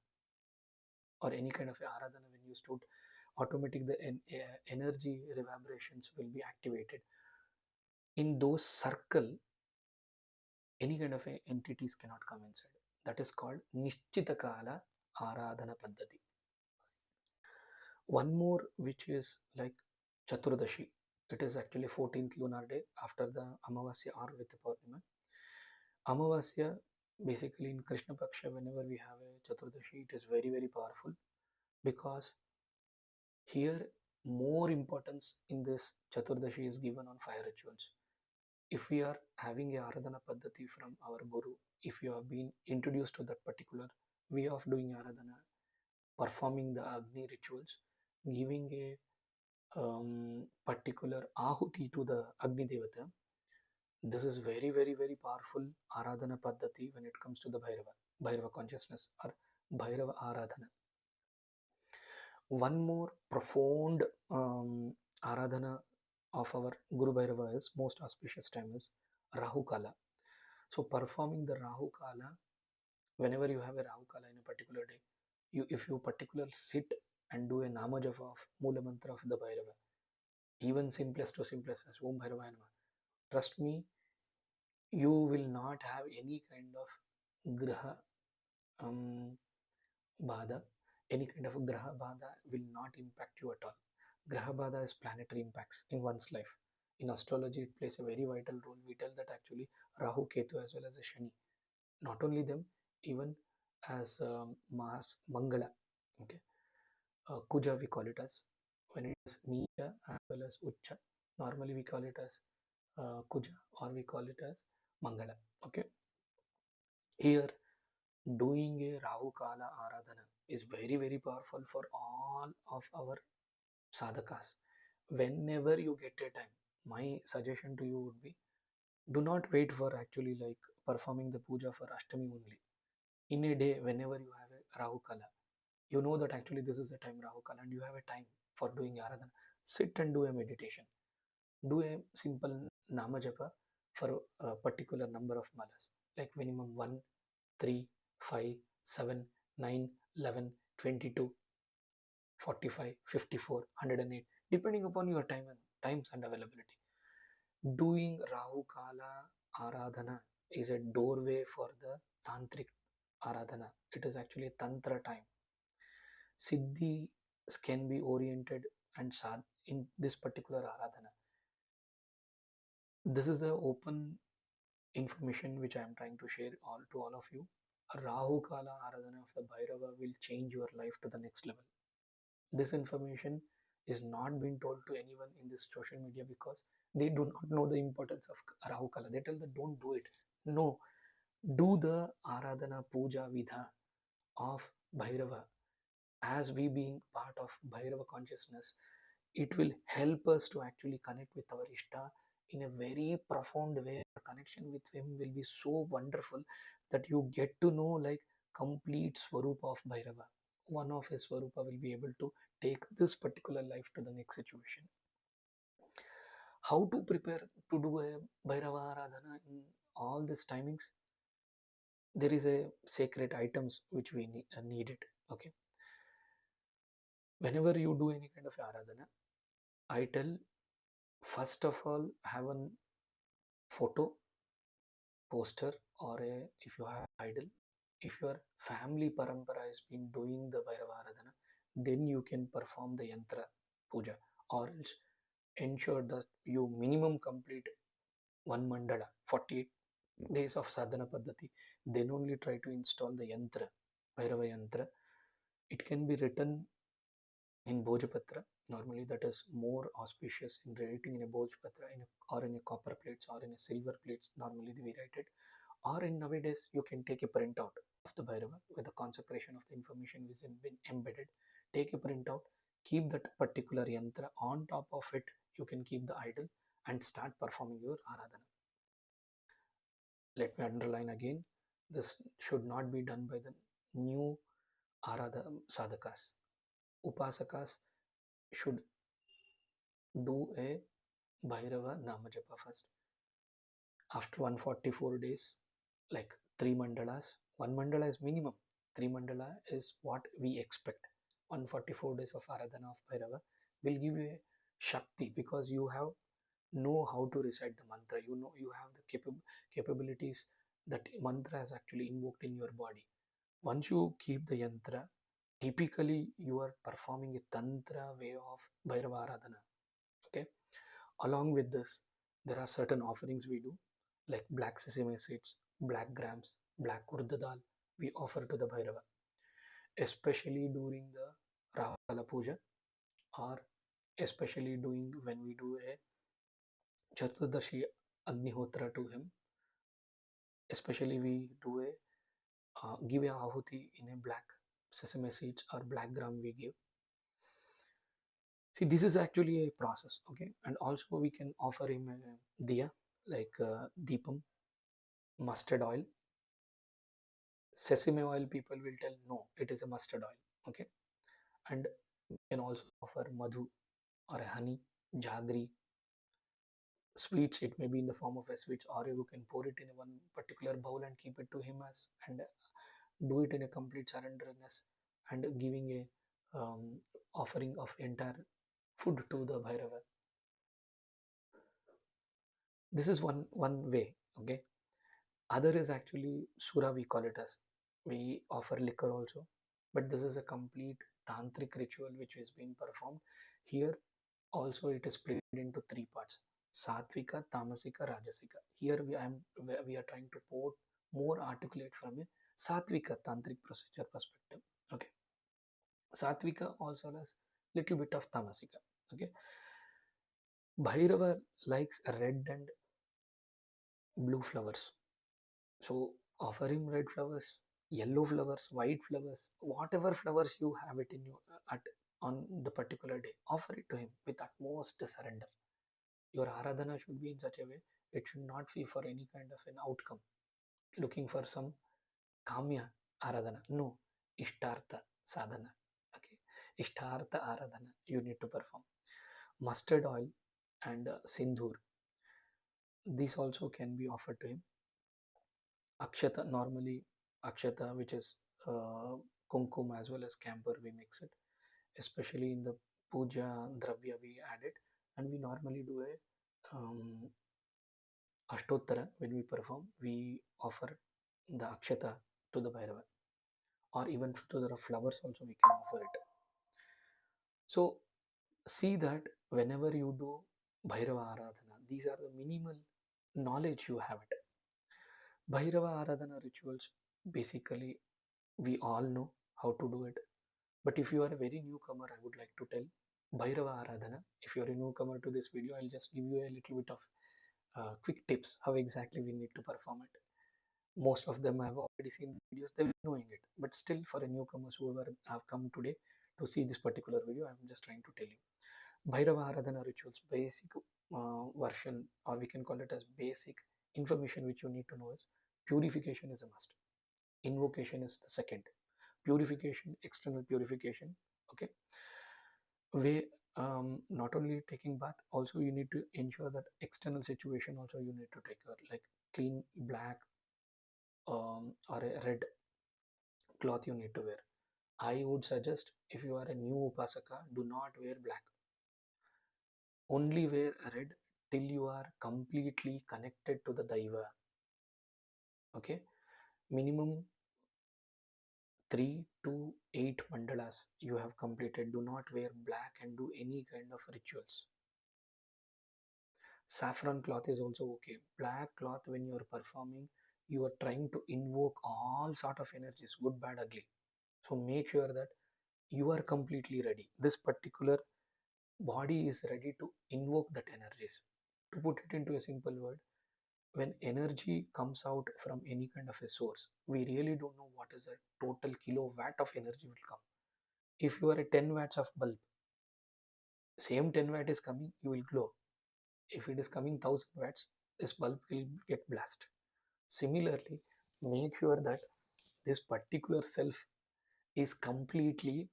or any kind of a Ārādhana. When you stood, automatic the energy reverberations will be activated. In those circle, any kind of entities cannot come inside. That is called Nishchitakala Ārādhana Paddhati. One more which is like Chaturdashi. It is actually 14th lunar day after the Amavasya or with the Purnima. Amavasya, basically in Krishna Paksha, whenever we have a Chaturdashi, it is very, very powerful, because here more importance in this Chaturdashi is given on fire rituals. If we are having a Āradhana Paddhati from our Guru, if you have been introduced to that particular way of doing Āradhana, performing the Agni rituals, giving a particular Ahuti to the Agni Devata, this is very, very, very powerful Āradhana Paddhati when it comes to the Bhairava consciousness or Bhairava Ārādhana. One more profound Āradhana of our Guru Bhairava is most auspicious time is Rahu Kala. So performing the Rahu Kala, whenever you have a Rahu Kala in a particular day, if you particularly sit and do a Nama Japa of Mula Mantra of the Bhairava, even simplest to simplest as Om Bhairava Nama, trust me, you will not have any kind of Graha Bada. Any kind of Graha Bada will not impact you at all. Graha Bada is planetary impacts in one's life. In astrology, it plays a very vital role. We tell that actually Rahu, Ketu as well as Shani. Not only them, even as Mars, Mangala. Okay, Kuja we call it as, when it is Neecha as well as Ucha. Normally we call it as Kuja, or we call it as Mangala. Okay, here doing a Rahu Kala Āradhana is very, very powerful for all of our sadhakas. Whenever you get a time, my suggestion to you would be, do not wait for actually like performing the puja for Ashtami only. In a day, whenever you have a Rahu Kala, you know that actually this is a time Rahu Kala and you have a time for doing Āradhana. Sit and do a meditation. Do a simple Nama Japa for a particular number of malas, like minimum 1, 3, 5, 7, 9, 11, 22, 45, 54, 108, depending upon your times and availability. Doing Rahu Kala Āradhana is a doorway for the Tantric Āradhana. It is actually a Tantra time. Siddhi can be oriented and sad in this particular Āradhana. This is the open information which I am trying to share to all of you. Rahu Kala Āradhana of the Bhairava will change your life to the next level. This information is not being told to anyone in this social media because they do not know the importance of Rahu Kala. They tell them don't do it. No, do the Ārādhana puja vidha of Bhairava. As we being part of Bhairava consciousness, it will help us to actually connect with our Ishta in a very profound way. The connection with him will be so wonderful that you get to know like complete Swarupa of Bhairava. One of his Swarupa will be able to take this particular life to the next situation. How to prepare to do a Bhairava Aradhana in all these timings? There is a sacred items which we need it. Okay. Whenever you do any kind of Aradhana, I tell first of all have a photo, poster, or a, if you have idol, if your family parampara has been doing the Bhairava Aradhana, then you can perform the yantra puja, or else ensure that you minimum complete one mandala, 48 days of sadhana paddhati, then only try to install the yantra, Bhairava yantra. It can be written in Bhojapatra. Normally that is more auspicious in writing in a Bhojapatra or in a copper plates or in a silver plates. Normally we write it. Or in nowadays you can take a printout of the Bhairava with the consecration of the information which has been embedded. Take a printout, keep that particular yantra on top of it. You can keep the idol and start performing your Ārādhana. Let me underline again, this should not be done by the new Ārādhana sadhakas. Upasakas should do a Bhairava Namajapa first. After 144 days, like 3 mandalas, 1 mandala is minimum, 3 mandala is what we expect. 144 days of Aradhana of Bhairava will give you a Shakti because you have know how to recite the mantra. You know you have the capabilities that mantra is actually invoked in your body. Once you keep the yantra, typically you are performing a tantra way of Bhairava Aradhana. Okay. Along with this, there are certain offerings we do, like black sesame seeds, black grams, black urd dal, we offer to the Bhairava, especially during the Rahu puja, or especially doing when we do a Chaturdashi Agnihotra to him. Especially we do a give a ahuti in a black sesame seeds or black gram we give. See, this is actually a process, okay? And also we can offer him a diya, like deepam, mustard oil. Sesame oil people will tell no, it is a mustard oil, okay? And you can also offer madhu or a honey, jaggery, sweets. It may be in the form of a sweets, or you can pour it in one particular bowl and keep it to him as, and do it in a complete surrenderness and giving a offering of entire food to the Bhairava. This is one way, okay? Other is actually Sura, we call it as. We offer liquor also, but this is a complete tantric ritual which is being performed. Here also it is split into 3 parts: Satvika, Tamasika, Rajasika. Here we are trying to put more articulate from a Satvika tantric procedure perspective. Okay. Satvika also has little bit of Tamasika. Okay. Bhairava likes red and blue flowers. So offer him red flowers, yellow flowers, white flowers, whatever flowers you have it in you at on the particular day, offer it to him with utmost surrender. Your Āradhana should be in such a way, it should not be for any kind of an outcome, looking for some Kamya Āradhana. No, Ishtartha Sadhana. Okay, Ishtartha Āradhana you need to perform. Mustard oil and Sindhur. These also can be offered to him. Akshata, normally Akshata, which is Kumkum as well as Camphor, we mix it. Especially in the Puja Dravya, we add it. And we normally do a Ashtottara when we perform, we offer the Akshata to the Bhairava. Or even to the flowers also we can offer it. So see that whenever you do Bhairava Āradhana, these are the minimal knowledge you have it. Bhairava Āradhana rituals, basically we all know how to do it. But if you are a very newcomer, I would like to tell Bhairava Ārādhana. If you're a newcomer to this video, I'll just give you a little bit of quick tips how exactly we need to perform it. Most of them have already seen the videos, they will be knowing it. But still, for a newcomers whoever have come today to see this particular video, I'm just trying to tell you. Bhairava Aradhana rituals, basic version, or we can call it as basic information which you need to know is purification is a must. Invocation is the second. Purification, external purification. Okay. We not only taking bath, also you need to ensure that external situation also you need to take care, like clean black or a red cloth you need to wear. I would suggest if you are a new upasaka, do not wear black. Only wear red till you are completely connected to the Daiva. Okay, minimum 3 to 8 mandalas you have completed. Do not wear black and do any kind of rituals. Saffron cloth is also okay. Black cloth, when you are performing, you are trying to invoke all sort of energies, good, bad, ugly. So make sure that you are completely ready. This particular body is ready to invoke that energies. To put it into a simple word, when energy comes out from any kind of a source, we really don't know what is the total kilowatt of energy will come. If you are a 10 watts of bulb, same 10 watt is coming, you will glow. If it is coming 1000 watts, this bulb will get blast. Similarly, make sure that this particular self is completely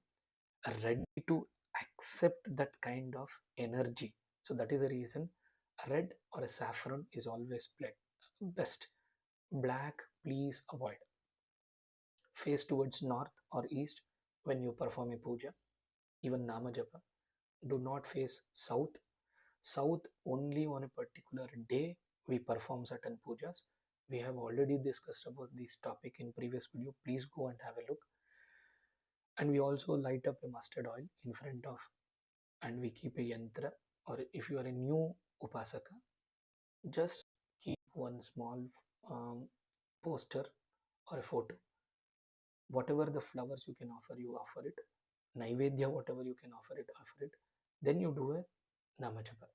ready to accept that kind of energy. So that is the reason a red or a saffron is always best. Black, please avoid. Face towards north or east when you perform a puja, even nama japa. Do not face south. South only on a particular day we perform certain pujas. We have already discussed about this topic in previous video. Please go and have a look. And we also light up a mustard oil in front of, and we keep a yantra, or if you are a new upasaka, just keep one small poster or a photo. Whatever the flowers you can offer, you offer it. Naivedya, whatever you can offer it, offer it. Then you do a namajapa.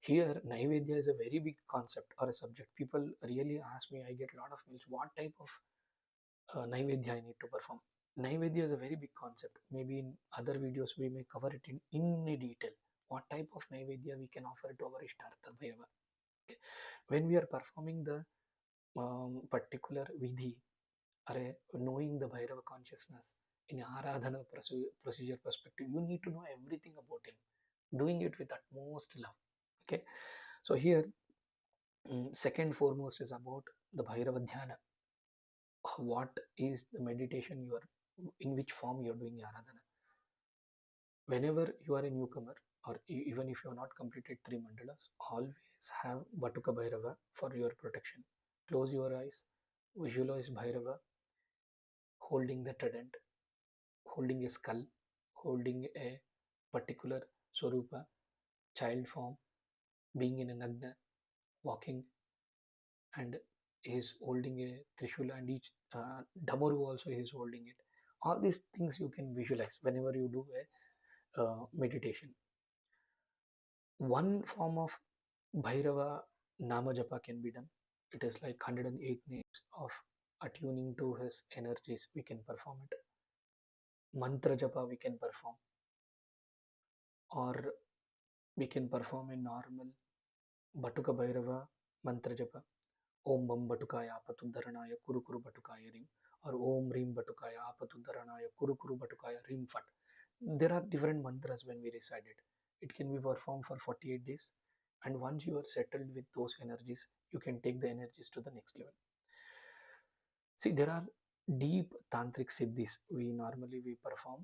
Here naivedya is a very big concept or a subject. People really ask me, I get a lot of mails, what type of naivedya I need to perform. Naivedya is a very big concept. Maybe in other videos we may cover it in a detail. What type of naivedya we can offer to our Ishtartha Bhairava. Okay. When we are performing the particular vidhi, or knowing the Bhairava consciousness in Ārādhana procedure perspective, you need to know everything about him, doing it with utmost love. Okay, so here, second foremost is about the Bhairava Dhyana. What is the meditation you are, in which form you are doing Ārādhana? Whenever you are a newcomer, or even if you have not completed 3 mandalas, always have Batuka Bhairava for your protection. Close your eyes, visualize Bhairava holding the trident, holding a skull, holding a particular Swarupa, child form, being in a Nagna, walking, and is holding a Trishula, and each Damaru also is holding it. All these things you can visualize whenever you do a meditation. One form of Bhairava Nama Japa can be done. It is like 108 names of attuning to his energies. We can perform it. Mantra Japa we can perform, or we can perform a normal Batuka Bhairava Mantra Japa. Om Bam Batukaya Apatudharanaya Kuru Kuru Batukaya Rim, or Om Rim Batukaya Apatudharanaya Kuru Kuru Batukaya Rim Fat. There are different mantras when we recite it. It can be performed for 48 days, and once you are settled with those energies, you can take the energies to the next level. See, there are deep tantric siddhis we normally perform,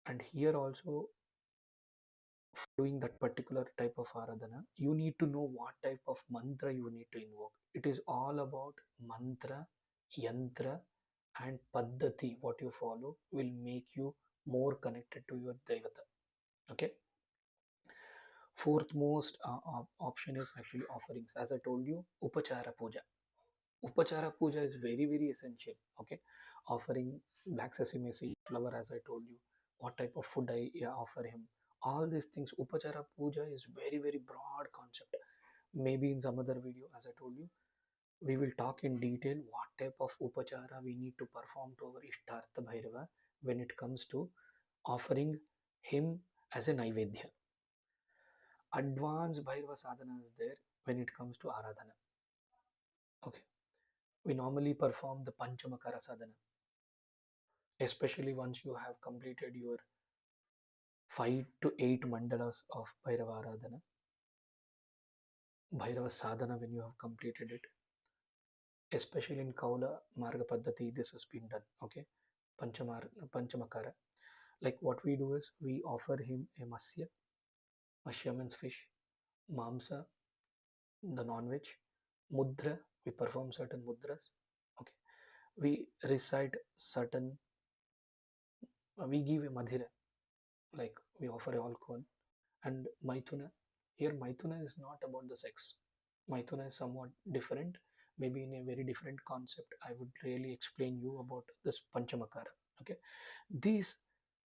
and here also doing that particular type of Aradhana, you need to know what type of mantra you need to invoke. It is all about mantra, yantra, and paddhati. What you follow will make you more connected to your Devata. Okay. Fourth most option is actually offerings. As I told you, upachara puja. Upachara puja is very, very essential. Okay. Offering black sesame seed flower, as I told you, what type of food I offer him, All these things, upachara puja is very, very broad concept. Maybe in some other video, as I told you, we will talk in detail what type of upachara we need to perform to our Ishtartha Bhairava when it comes to offering him as a Naivedya. Advanced Bhairava sadhana is there when it comes to Ārādhana. Okay, we normally perform the Pancham Makara sadhana, especially once you have completed your 5 to 8 mandalas of Bhairava Ārādhana, Bhairava sadhana when you have completed it, especially in Kaula Marga Paddhati, this has been done. Okay, Panchamakara. Like what we do is we offer him a Masya. Masya means fish, Mamsa, the non-veg, Mudra, we perform certain mudras. Okay, we recite certain, we give a Madhira, like we offer alcohol. And Maithuna, here Maithuna is not about the sex. Maithuna is somewhat different, maybe in a very different concept. I would really explain you about this Panchamakara. Okay, these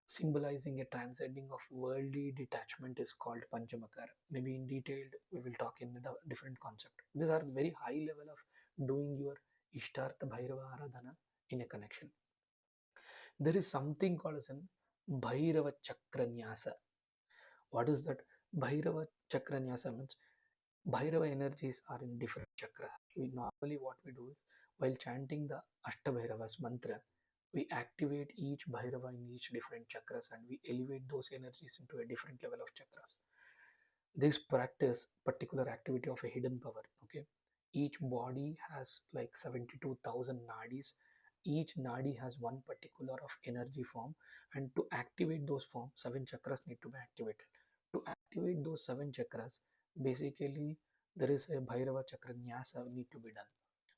symbolizing a transcending of worldly detachment is called Panchamakara. Maybe in detail we will talk in a different concept. These are very high level of doing your Ishtartha Bhairava Ārādhana in a connection. There is something called as an Bhairava Chakranyasa. What is that? Bhairava Chakranyasa means Bhairava energies are in different chakras. We normally what we do is while chanting the Ashtabhairavas mantra, we activate each Bhairava in each different chakras and we elevate those energies into a different level of chakras. This practice, particular activity of a hidden power. Okay, each body has like 72,000 nadis. Each nadi has one particular of energy form, and to activate those forms, 7 chakras need to be activated. To activate those 7 chakras, basically there is a Bhairava chakra nyasa need to be done.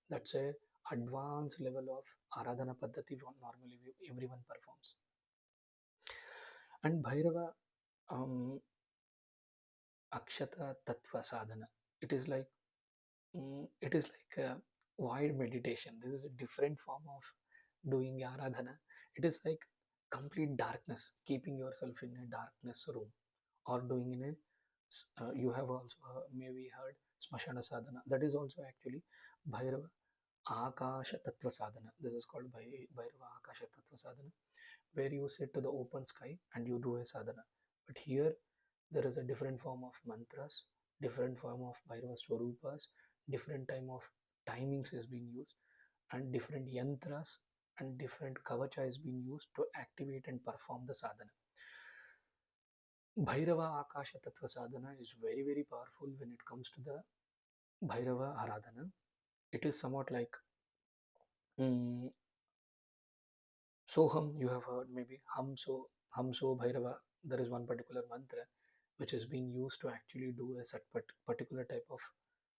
That's a advanced level of Ārādhana Paddhati normally everyone performs. And Bhairava Akshata Tattva Sadhana. It is like a wide meditation. This is a different form of doing Āradhana. It is like complete darkness, keeping yourself in a darkness room, or doing in a you have also maybe heard Smashana Sadhana. That is also actually Bhairava Akasha Tattva Sadhana. This is called Bhairava Akasha Tattva Sadhana, where you sit to the open sky and you do a sadhana. But here there is a different form of mantras, different form of Bhairava Swarupas, different time of timings is being used, and different yantras and different kavacha is being used to activate and perform the sadhana. Bhairava Akasha Tattva Sadhana is very, very powerful when it comes to the Bhairava Ārādhana. It is somewhat like Soham, you have heard maybe Hamso Bhairava. There is one particular mantra which is being used to actually do a particular type of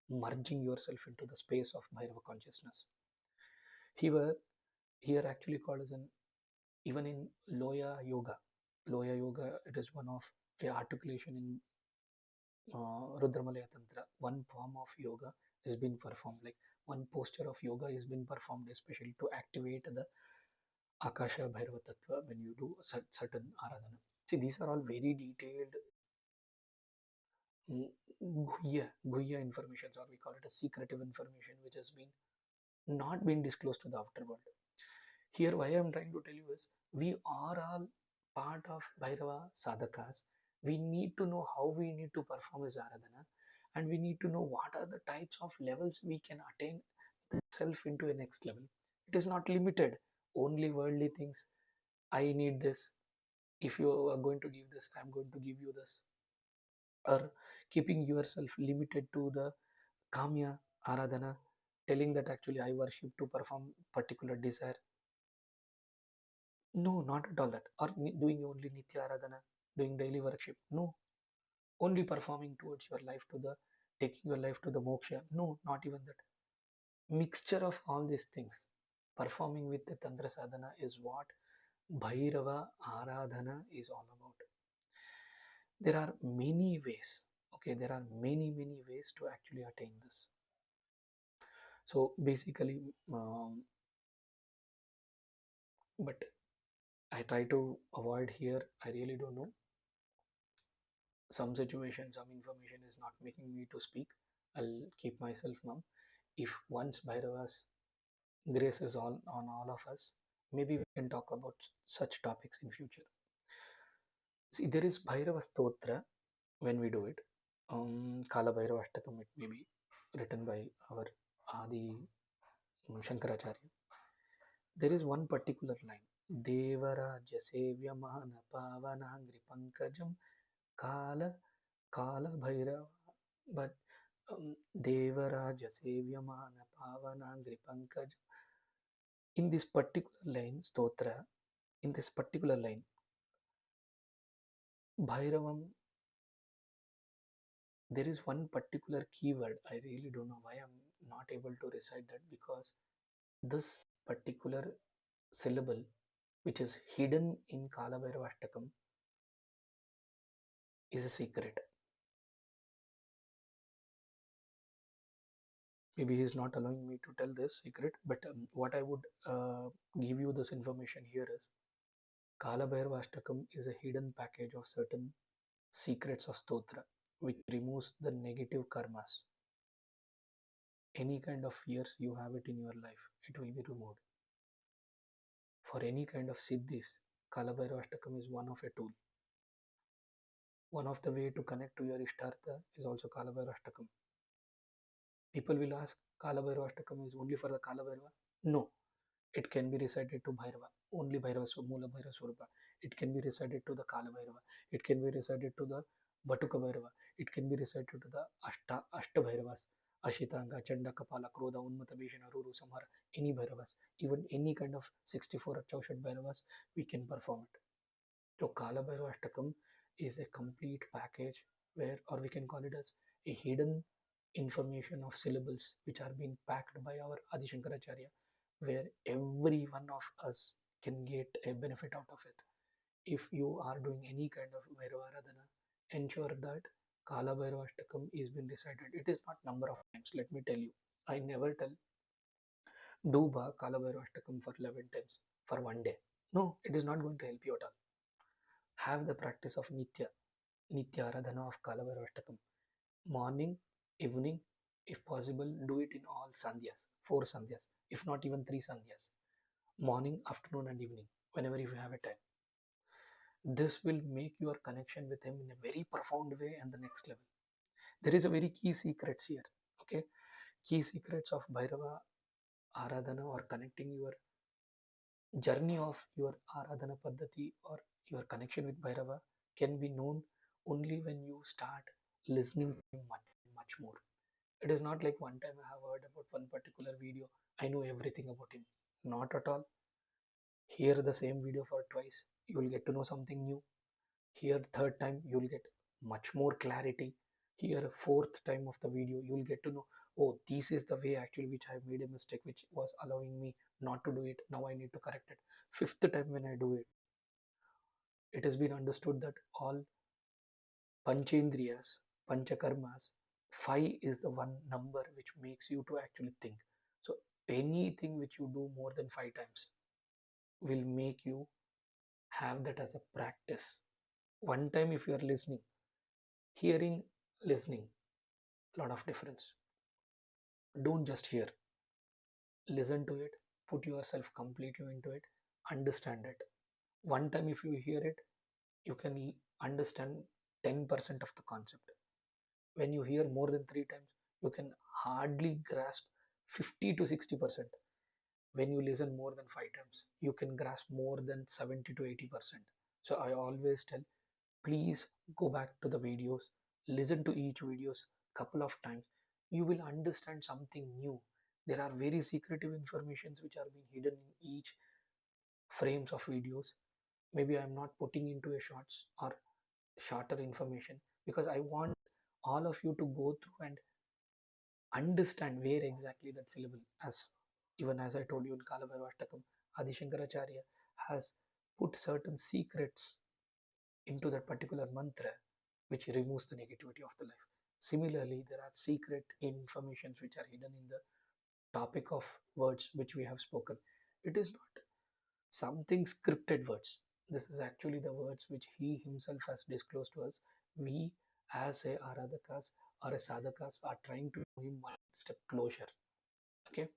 merging yourself into the space of Bhairava consciousness. Here actually called as an, even in Loya Yoga. Loya Yoga, it is one of a articulation in Rudramalaya Tantra. One form of yoga is being performed, like one posture of yoga is being performed especially to activate the Akasha Bhairava Tattva when you do certain Ārādhana. See, these are all very detailed Guhya information, or we call it a secretive information, which has been not been disclosed to the outer world. Here, why I am trying to tell you is we are all part of Bhairava sadhakas. We need to know how we need to perform as Ārādhana, and we need to know what are the types of levels we can attain the self into a next level. It is not limited only worldly things. I need this. If you are going to give this, I am going to give you this. Or keeping yourself limited to the Kamya Ārādhana, telling that actually I worship to perform particular desire. No, not at all that. Or doing only Nitya Aradhana, doing daily worship. No, only performing towards your life to the, taking your life to the moksha. No, not even that. Mixture of all these things. Performing with the Tantra Sadhana is what Bhairava Ārādhana is all about. There are many ways. Okay, there are many ways to actually attain this. So basically, but I try to avoid here. I really don't know. some situation, some information is not making me to speak, I'll keep myself mum. If once Bhairava's grace is on all of us, maybe we can talk about such topics in future. See, there is Bhairava Stotra when we do it. Kala Bhairava Ashtakam, it may be written by our Adi Shankaracharya. There is one particular line. Devaraja Sevya Mahana Pavanangri Pankajam Kala Kala Bhairava. But Devaraja Sevya Mahana Pavanangri Pankajam. In this particular line, Stotra, in this particular line, Bhairavam, there is one particular keyword. I really don't know why I'm not able to recite that, because this particular syllable, which is hidden in Kala Bhairava Ashtakam, is a secret. Maybe he's not allowing me to tell this secret, but what I would give you this information here is Kala Bhairava Ashtakam is a hidden package of certain secrets of Stotra, which removes the negative karmas. Any kind of fears you have it in your life, it will be removed. For any kind of siddhis, Kala Bhairava Ashtakam is one of a tool. One of the way to connect to your Ishtartha is also Kala Bhairava Ashtakam. People will ask, Kala Bhairava Ashtakam is only for the Kala Bhairava? No, it can be recited to Bhairava, only Bhairava Mula Bhairava Swarupa. It can be recited to the Kala Bhairava. It can be recited to the Batuka Bhairava. It can be recited to the Ashta Bhairavas, Ashitanga, Chanda, Kapala, Krodha, Unmata, Bhishana, Ruru, Samhara, any Bhairavas, even any kind of 64 Chaushat Bhairavas, we can perform it. So Kala Bhairava Ashtakam is a complete package where, or we can call it as a hidden information of syllables which are being packed by our Adi Shankaracharya, where every one of us can get a benefit out of it. If you are doing any kind of Bhairava Ārādhana, ensure that Kala Bhairava Ashtakam is being recited. It is not number of times. Let me tell you, I never tell do Kala Bhairava Ashtakam for 11 times for one day. No, it is not going to help you at all. Have the practice of Nitya Ārādhana of Kala Bhairava Ashtakam. Morning, evening, if possible, do it in all sandhyas, 4 sandhyas, if not even 3 sandhyas. Morning, afternoon, and evening, whenever you have a time. This will make your connection with him in a very profound way and the next level. There is a very key secrets here. Okay, key secrets of Bhairava Ārādhana, or connecting your journey of your Ārādhana Paddhati or your connection with Bhairava, can be known only when you start listening to him much more. It is not like one time I have heard about one particular video, I know everything about him. Not at all. Hear the same video for twice, you will get to know something new. Here third time, you will get much more clarity. Here fourth time of the video, you will get to know, oh, this is the way actually which I made a mistake, which was allowing me not to do it. Now I need to correct it. Fifth time when I do it, it has been understood that all panchendriyas, panchakarmas, 5 is the one number which makes you to actually think. So anything which you do more than 5 times will make you have that as a practice. One time if you are listening, hearing, listening, lot of difference. Don't just hear, listen to it, put yourself completely into it, understand it. One time if you hear it, you can understand 10% of the concept. When you hear more than 3 times, you can hardly grasp 50 to 60%. When you listen more than 5 times, you can grasp more than 70 to 80%. So I always tell, please go back to the videos, listen to each videos couple of times. You will understand something new. There are very secretive informations which are being hidden in each frames of videos. Maybe I'm not putting into a shorts or shorter information, because I want all of you to go through and understand where exactly that syllable, as even as I told you in Kala Bhairava Ashtakam, Adi Shankaracharya has put certain secrets into that particular mantra which removes the negativity of the life. Similarly, there are secret informations which are hidden in the topic of words which we have spoken. It is not something scripted words. This is actually the words which he himself has disclosed to us. We as a Aradhakas or a Sadhakas are trying to do him one step closer. Okay.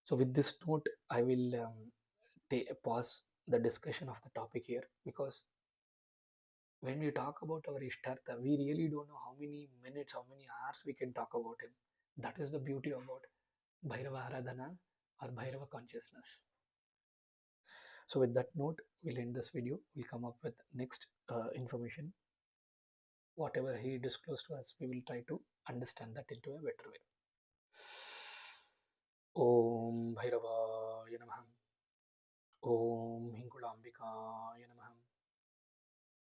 So with this note, I will pause the discussion of the topic here, because when we talk about our Ishtartha, we really don't know how many minutes, how many hours we can talk about him. That is the beauty about Bhairava Aradhana or Bhairava consciousness. So with that note, we'll end this video. We'll come up with next information. Whatever he disclosed to us, we will try to understand that into a better way. Om Bhairavaya Namah. Om Hingulambikaya Namah.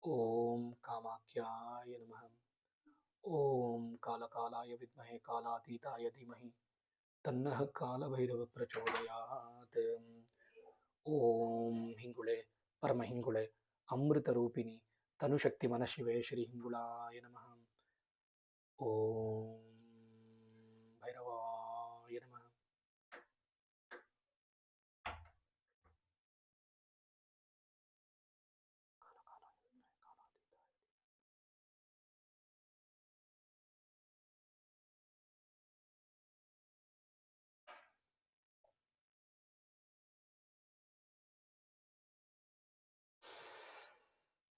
Om Kamakyaya Namah. Om Kalakalaya Vidmahe Kalatitaya Dhimahi Tannah Kala Bhairava Prachodayat. Om Hingule Paramahingule Amrita Rupini Tanushakti Manashive Shri Hingulaya Namah. Om Bhairavaya Namah.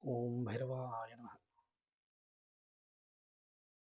Om Bhairavaya Namah.